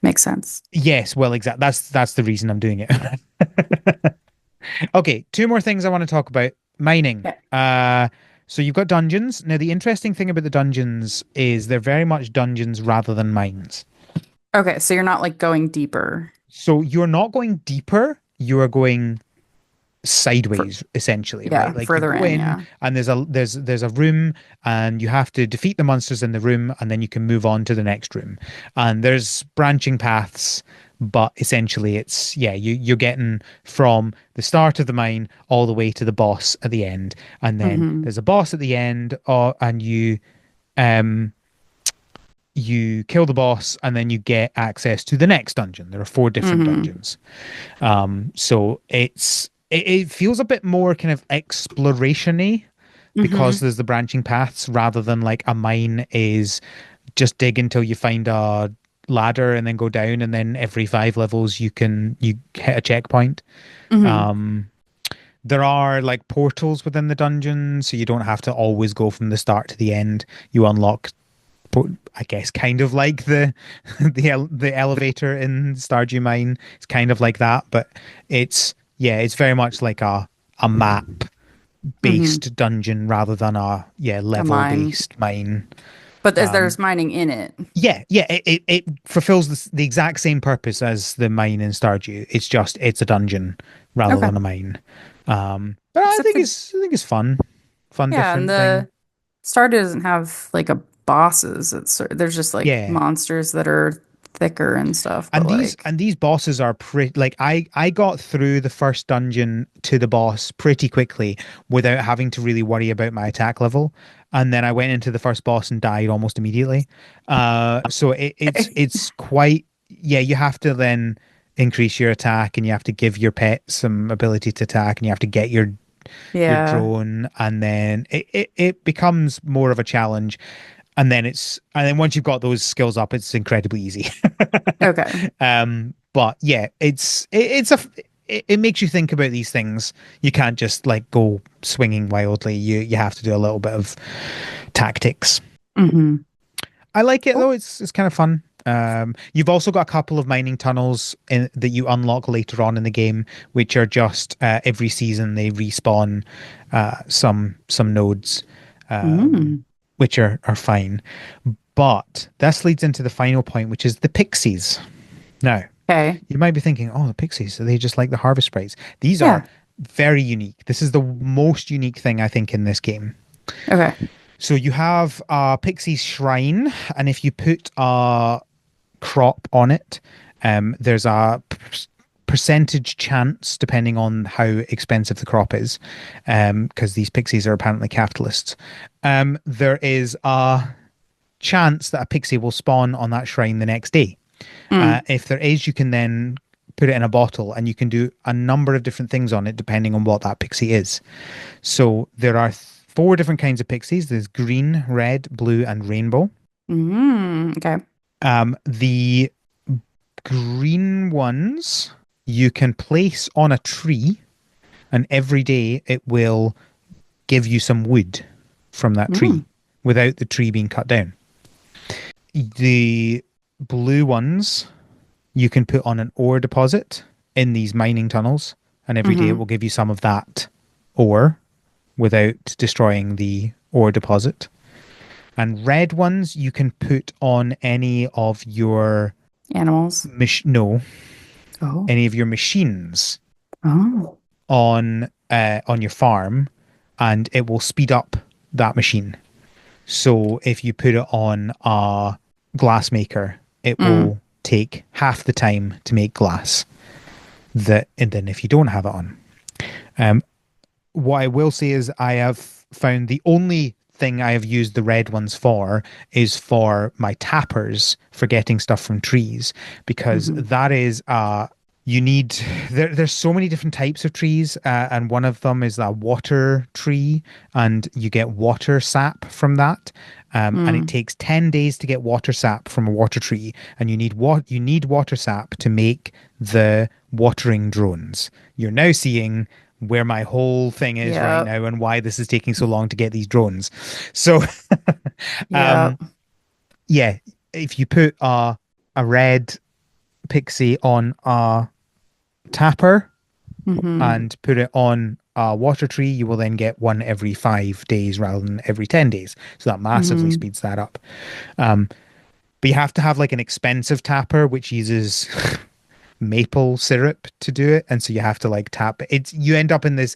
makes sense. Yes, well, exactly. That's the reason I'm doing it. Okay, two more things I want to talk about. Mining. Okay. So you've got dungeons. Now, the interesting thing about the dungeons is they're very much dungeons rather than mines. Okay, so you're not like going deeper. So you're not going deeper, you are going For, sideways essentially, right? yeah, Like you further go in, in yeah. and there's a room and you have to defeat the monsters in the room and then you can move on to the next room. And there's branching paths, but essentially it's yeah, you're getting from the start of the mine all the way to the boss at the end. And then Hmm. there's a boss at the end, and um you kill the boss and then you get access to the next dungeon. There are four different Hmm. dungeons. So it feels a bit more kind of exploration-y because Hmm. there's the branching paths rather than like a mine is just dig until you find a ladder and then go down and then every 5 levels you hit a checkpoint. Hmm. Um, there are like portals within the dungeon, so you don't have to always go from the start to the end. You unlock I guess kind of like the elevator in Stardew Mine. It's kind of like that, but it's very much like a map Hmm. based dungeon rather than a A level mine. based mine. But there's mining in it. Yeah, yeah, it fulfills the exact same purpose as the mine in Stardew. It's just it's a dungeon rather Okay. than a mine. But Except the I think it's fun, fun yeah, and different thing. the Stardew doesn't have like a bosses. It's there's just like Yeah, monsters that are thicker and stuff, but like and these bosses are pretty. Like I got through the first dungeon to the boss pretty quickly without having to really worry about my attack level. And then I went into the first boss and died almost immediately. So it's quite yeah. You have to then increase your attack, and you have to give your pet some ability to attack, and you have to get your yeah. drone, and then it becomes more of a challenge. And then once you've got those skills up, it's incredibly easy. Okay. But yeah, it makes you think about these things. You can't just like go swinging wildly. You have to do a little bit of tactics. Hmm. I like it Cool. though. It's kind of fun. You've also got a couple of mining tunnels that you unlock later on in the game, which are just every season they respawn some nodes, Mm. which are fine. But this leads into the final point, which is the pixies. Now, Okay. you might be thinking, oh, the pixies, are they just like the harvest sprites? These are Yeah. very unique. This is the most unique thing I think in this game. Okay. So you have a pixie shrine, and if you put a crop on it, there's a percentage chance, depending on how expensive the crop is, because these pixies are apparently capitalists. There is a chance that a pixie will spawn on that shrine the next day. Mm. If there is, you can then put it in a bottle and you can do a number of different things on it depending on what that pixie is. So there are four different kinds of pixies. There's green, red, blue, and rainbow. Mm. Okay. The green ones you can place on a tree, and every day it will give you some wood from that tree Mm. without the tree being cut down. The blue ones you can put on an ore deposit in these mining tunnels, and every day it will Hmm. give you some of that ore without destroying the ore deposit. And red ones you can put on any of your Animals. no, Oh. any of your machines Oh. on your farm, and it will speed up that machine. So if you put it on a glass maker, it Mm. will take half the time to make glass that and then if you don't have it on. Um, what I will say is I have found the only thing I have used the red ones for is for my tappers for getting stuff from trees because Hmm. that is you need there's so many different types of trees and one of them is a water tree and you get water sap from that and it Mm. takes 10 days to get water sap from a water tree and you need water sap to make the watering drones. You're now seeing where my whole thing is right Yep. now and why this is taking so long to get these drones. So um Yep. yeah, if you put a red pixie on a tapper Hmm. and put it on a water tree, you will then get one every 5 days rather than every 10 days. So that massively Hmm. speeds that up. Um, but you have to have like an expensive tapper, which uses maple syrup to do it. And so you have to like tap it. It's you end up in this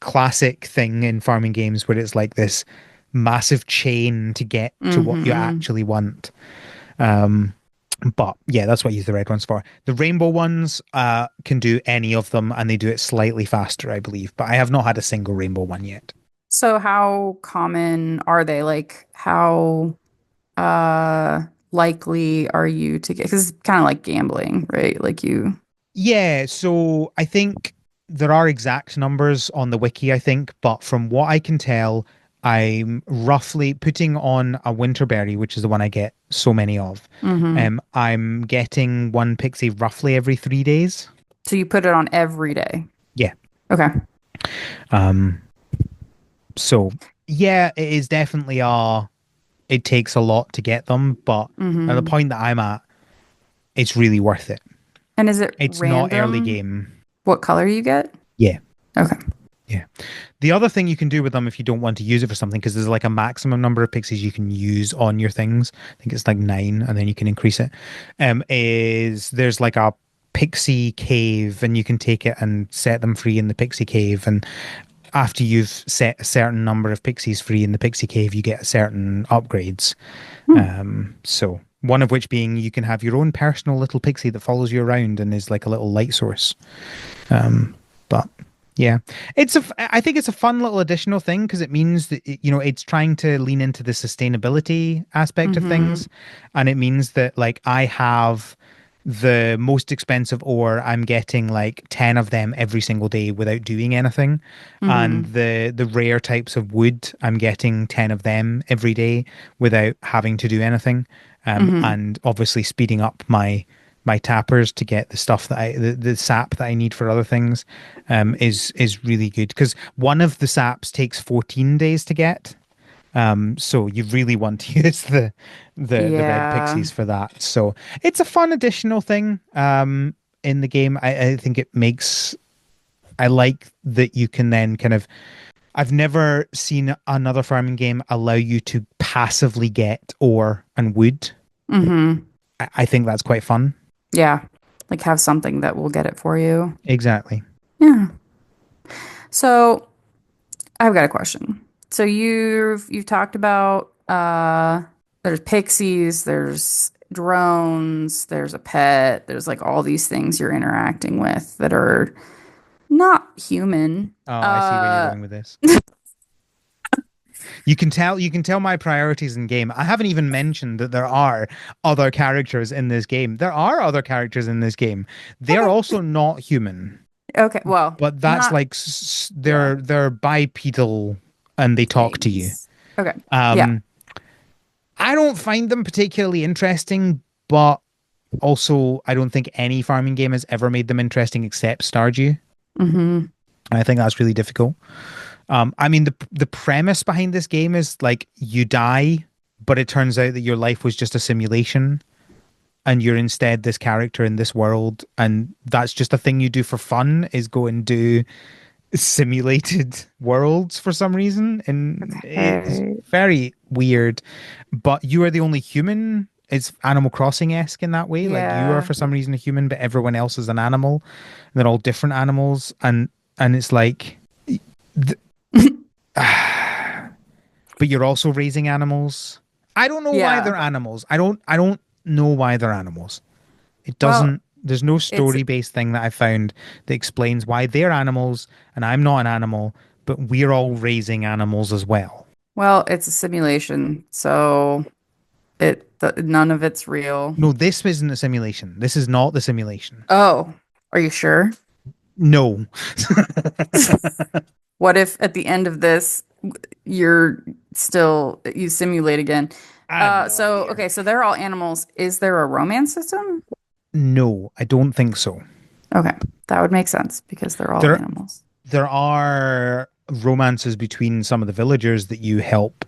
classic thing in farming games where it's like this massive chain to get to what you Hmm. actually want. Um, but yeah, that's what I use the red ones for. The rainbow ones can do any of them and they do it slightly faster, I believe. But I have not had a single rainbow one yet. So how common are they? Like how uh likely are you to get, because it's kind of like gambling, right? Like you Yeah, so I think there are exact numbers on the wiki, I think, but from what I can tell, I'm roughly putting on a winterberry, which is the one I get so many of. hmm I'm getting one pixie roughly every 3 days. so you put it on every day. Yeah. Okay. Um, so yeah, it is definitely it takes a lot to get them, but at the Hmm. point that I'm at, it's really worth it. And is it It's not early random game. what color you get? Yeah. Okay. Yeah. The other thing you can do with them if you don't want to use it for something, because there's like a maximum number of pixies you can use on your things. I think it's like 9, and then you can increase it. Is there's like a pixie cave, and you can take it and set them free in the pixie cave. And after you've set a certain number of pixies free in the pixie cave, you get certain upgrades. Hmm. So one of which being you can have your own personal little pixie that follows you around and is like a little light source. But yeah, I think it's a fun little additional thing because it means that it's trying to lean into the sustainability aspect of Mm-hmm. things, and it means that like I have the most expensive ore, I'm getting like 10 of them every single day without doing anything. And Mm-hmm. the rare types of wood, I'm getting 10 of them every day without having to do anything. Mm-hmm. And obviously speeding up my tappers to get the stuff that the sap that I need for other things is really good because one of the saps takes 14 days to get. So you really want to use the red Yeah. pixies for that. So it's a fun additional thing in the game. I think it makes I like that you can then kind of I've never seen another farming game allow you to passively get ore and wood. Mm-hmm. I think that's quite fun. Yeah. Like have something that will get it for you. Exactly. Yeah. So I've got a question. So you've talked about there's pixies, there's drones, there's a pet, there's like all these things you're interacting with that are not human. Oh, I see where you're Uh going with this. You can tell my priorities in game. I haven't even mentioned that there are other characters in this game. There are other characters in this game. They're okay. also not human, Okay. Well, but that's not like yeah, they're bipedal and they talk to you. things. Okay. Yeah. Um, I don't find them particularly interesting, but also I don't think any farming game has ever made them interesting except Stardew. Mm-hmm. I think that's really difficult. I mean, the premise behind this game is like you die, but it turns out that your life was just a simulation, and you're instead this character in this world, and that's just a thing you do for fun is go and do simulated worlds for some reason, and it's Okay. very weird. But you are the only human. It's Animal Crossing-esque in that way. Like you are Yeah. for some reason a human, but everyone else is an animal. They're all different animals, and it's like. Th- but you're also raising animals. I don't know why Yeah. they're animals. I don't know why they're animals. It Well, doesn't there's no it's story-based thing that I found that explains why they're animals and I'm not an animal, but we're all raising animals as well. it's a simulation, so none of it's real. No, this isn't a simulation. This is not the simulation. Oh, are you sure? No. What if at the end of this you're you simulate again? I have no idea. Okay, so they're all animals. Is there a romance system? No, I don't think so. Okay, that would make sense because they're all There animals. there are romances between some of the villagers that you help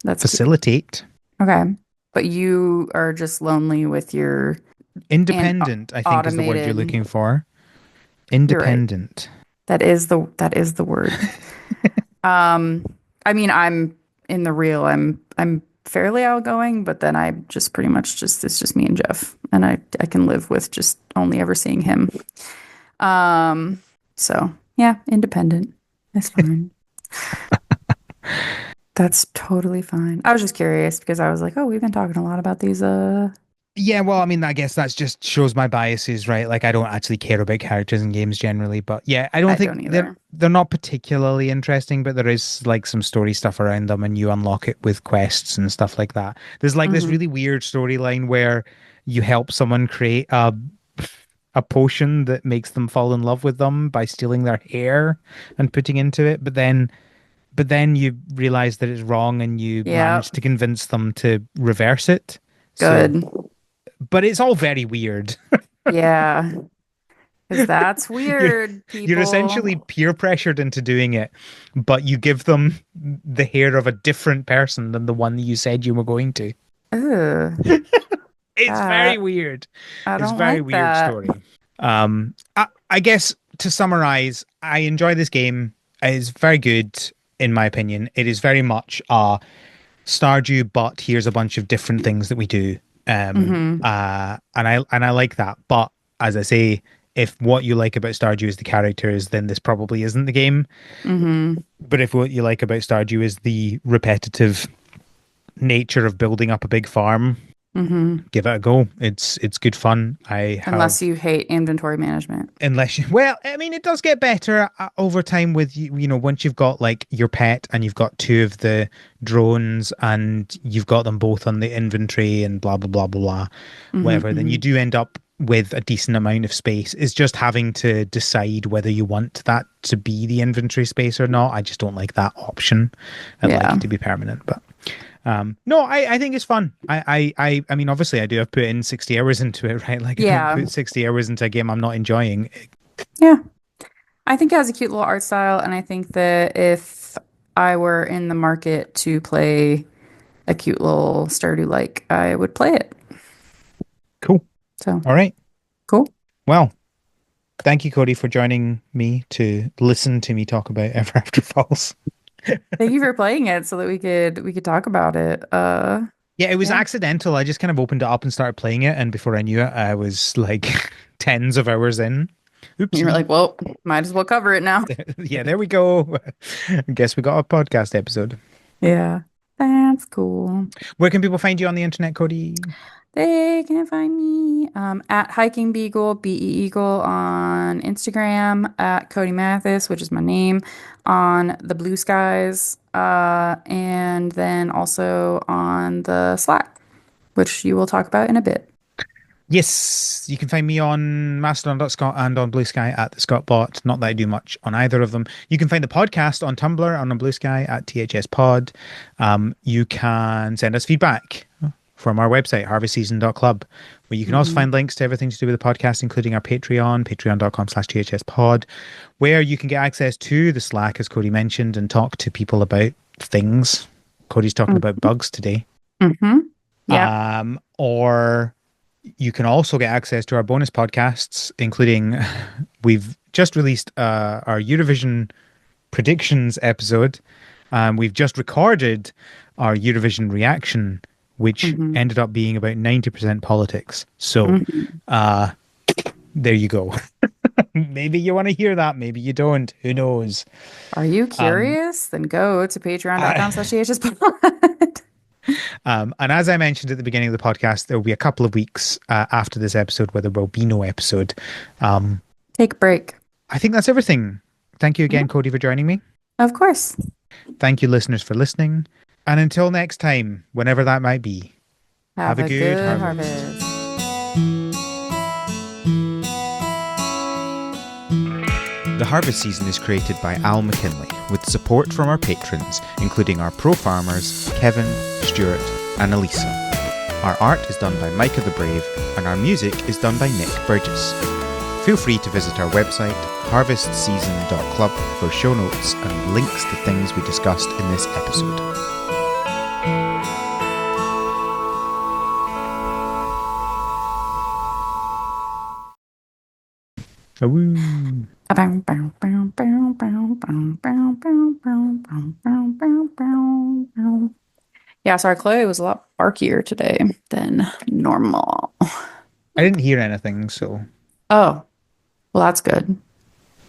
That's cute. facilitate. Okay, but you are just lonely with your and Independent, I think, is the word you're automated. looking for. You're right. Independent. That is the word. Um, I mean, I'm in the real. I'm fairly outgoing, but then I just pretty much just it's just me and Jeff, and I can live with just only ever seeing him. Um, so yeah, independent. That's fine. That's totally fine. I was just curious because I was like, oh, we've been talking a lot about these. Yeah, well, I mean, I guess that's just shows my biases, right? Like I don't actually care about characters in games generally, but yeah, I don't I think don't either. they're not particularly interesting, but there is like some story stuff around them and you unlock it with quests and stuff like that. There's like this Hmm. really weird storyline where you help someone create a potion that makes them fall in love with them by stealing their hair and putting into it, but then you realize that it's wrong and you Yeah, manage to convince them to reverse it. So, good. but it's all very weird. Yeah, because that's you're weird, you're essentially people. peer pressured into doing it, but you give them the hair of a different person than the one you said you were going to. Ugh, It's very that weird. I It's a don't very like weird that. story. I guess to summarize, I enjoy this game. It's very good in my opinion. It is very much Stardew, but here's a bunch of different things that we do. Hmm. And I like that. But as I say, if what you like about Stardew is the characters, then this probably isn't the game. Hmm. But if what you like about Stardew is the repetitive nature of building up a big farm, Hmm. give it a go. It's good fun. I Unless have you hate inventory management. unless you well, I mean, it does get better over time with once you've got like your pet and you've got two of the drones and you've got them both on the inventory and blah blah blah blah blah, Hmm. whatever. Then you Hmm. do end up with a decent amount of space. It's just having to decide whether you want that to be the inventory space or not. I just don't like that option. I'd like Yeah. it to be permanent, but no, I think it's fun. I mean, obviously, I do have put in 60 hours into it, right? Like, I don't Yeah. put 60 hours into a game I'm not enjoying. Yeah. I think it has a cute little art style, and I think that if I were in the market to play a cute little Stardew like, I would play it. Cool. So All right. cool. Well, thank you, Cody, for joining me to listen to me talk about Everafter Falls. Thank you for playing it so that we could talk about it. Yeah, it was Yeah. accidental. I just kind of opened it up and started playing it, and before I knew it, I was like tens of hours in. You were Oopsie. like, well, might as well cover it now. Yeah, there we go. Guess we got a podcast episode. Yeah. That's cool. Where can people find you on the internet, Cody? They can find me at Hiking Beagle, BE Eagle on Instagram, at Cody Mathis, which is my name, on the Blue Skies, and then also on the Slack, which you will talk about in a bit. Yes, you can find me on Mastodon.Scot and on Blue Sky at the Scotbot. Not that I do much on either of them. You can find the podcast on Tumblr and on Blue Sky at THS Pod. You can send us feedback from our website, harvestseason.club, where you can also Hmm. find links to everything to do with the podcast, including our Patreon, patreon.com/THS Pod, where you can get access to the Slack, as Cody mentioned, and talk to people about things. Cody's talking about bugs today. Hmm. Yeah. Or you can also get access to our bonus podcasts, including we've just released our Eurovision predictions episode. We've just recorded our Eurovision reaction, which Hmm. ended up being about 90% politics. So Hmm. uh, there you go. Maybe you want to hear that. Maybe you don't. Who knows? Are you Um, curious? Then go to I, patreon.com/thshspod. and as I mentioned at the beginning of the podcast, there will be a couple of weeks after this episode where there will be no episode. Um, Take a break. I think that's everything. Thank you Yeah, again, Cody, for joining me. of course. Thank you, listeners, for listening. And until next time, whenever that might be, have Have a a good good harvest. harvest. The harvest season is created by Al McKinley with support from our patrons, including our pro farmers Kevin, Stuart, and Elisa. Our art is done by Micah the Brave, and our music is done by Nick Burgess. Feel free to visit our website, harvestseason.club, for show notes and links to things we discussed in this episode. Awoo. Yeah, sorry, Chloe was a lot barkier today than normal. I didn't hear anything, so Oh, well, that's good.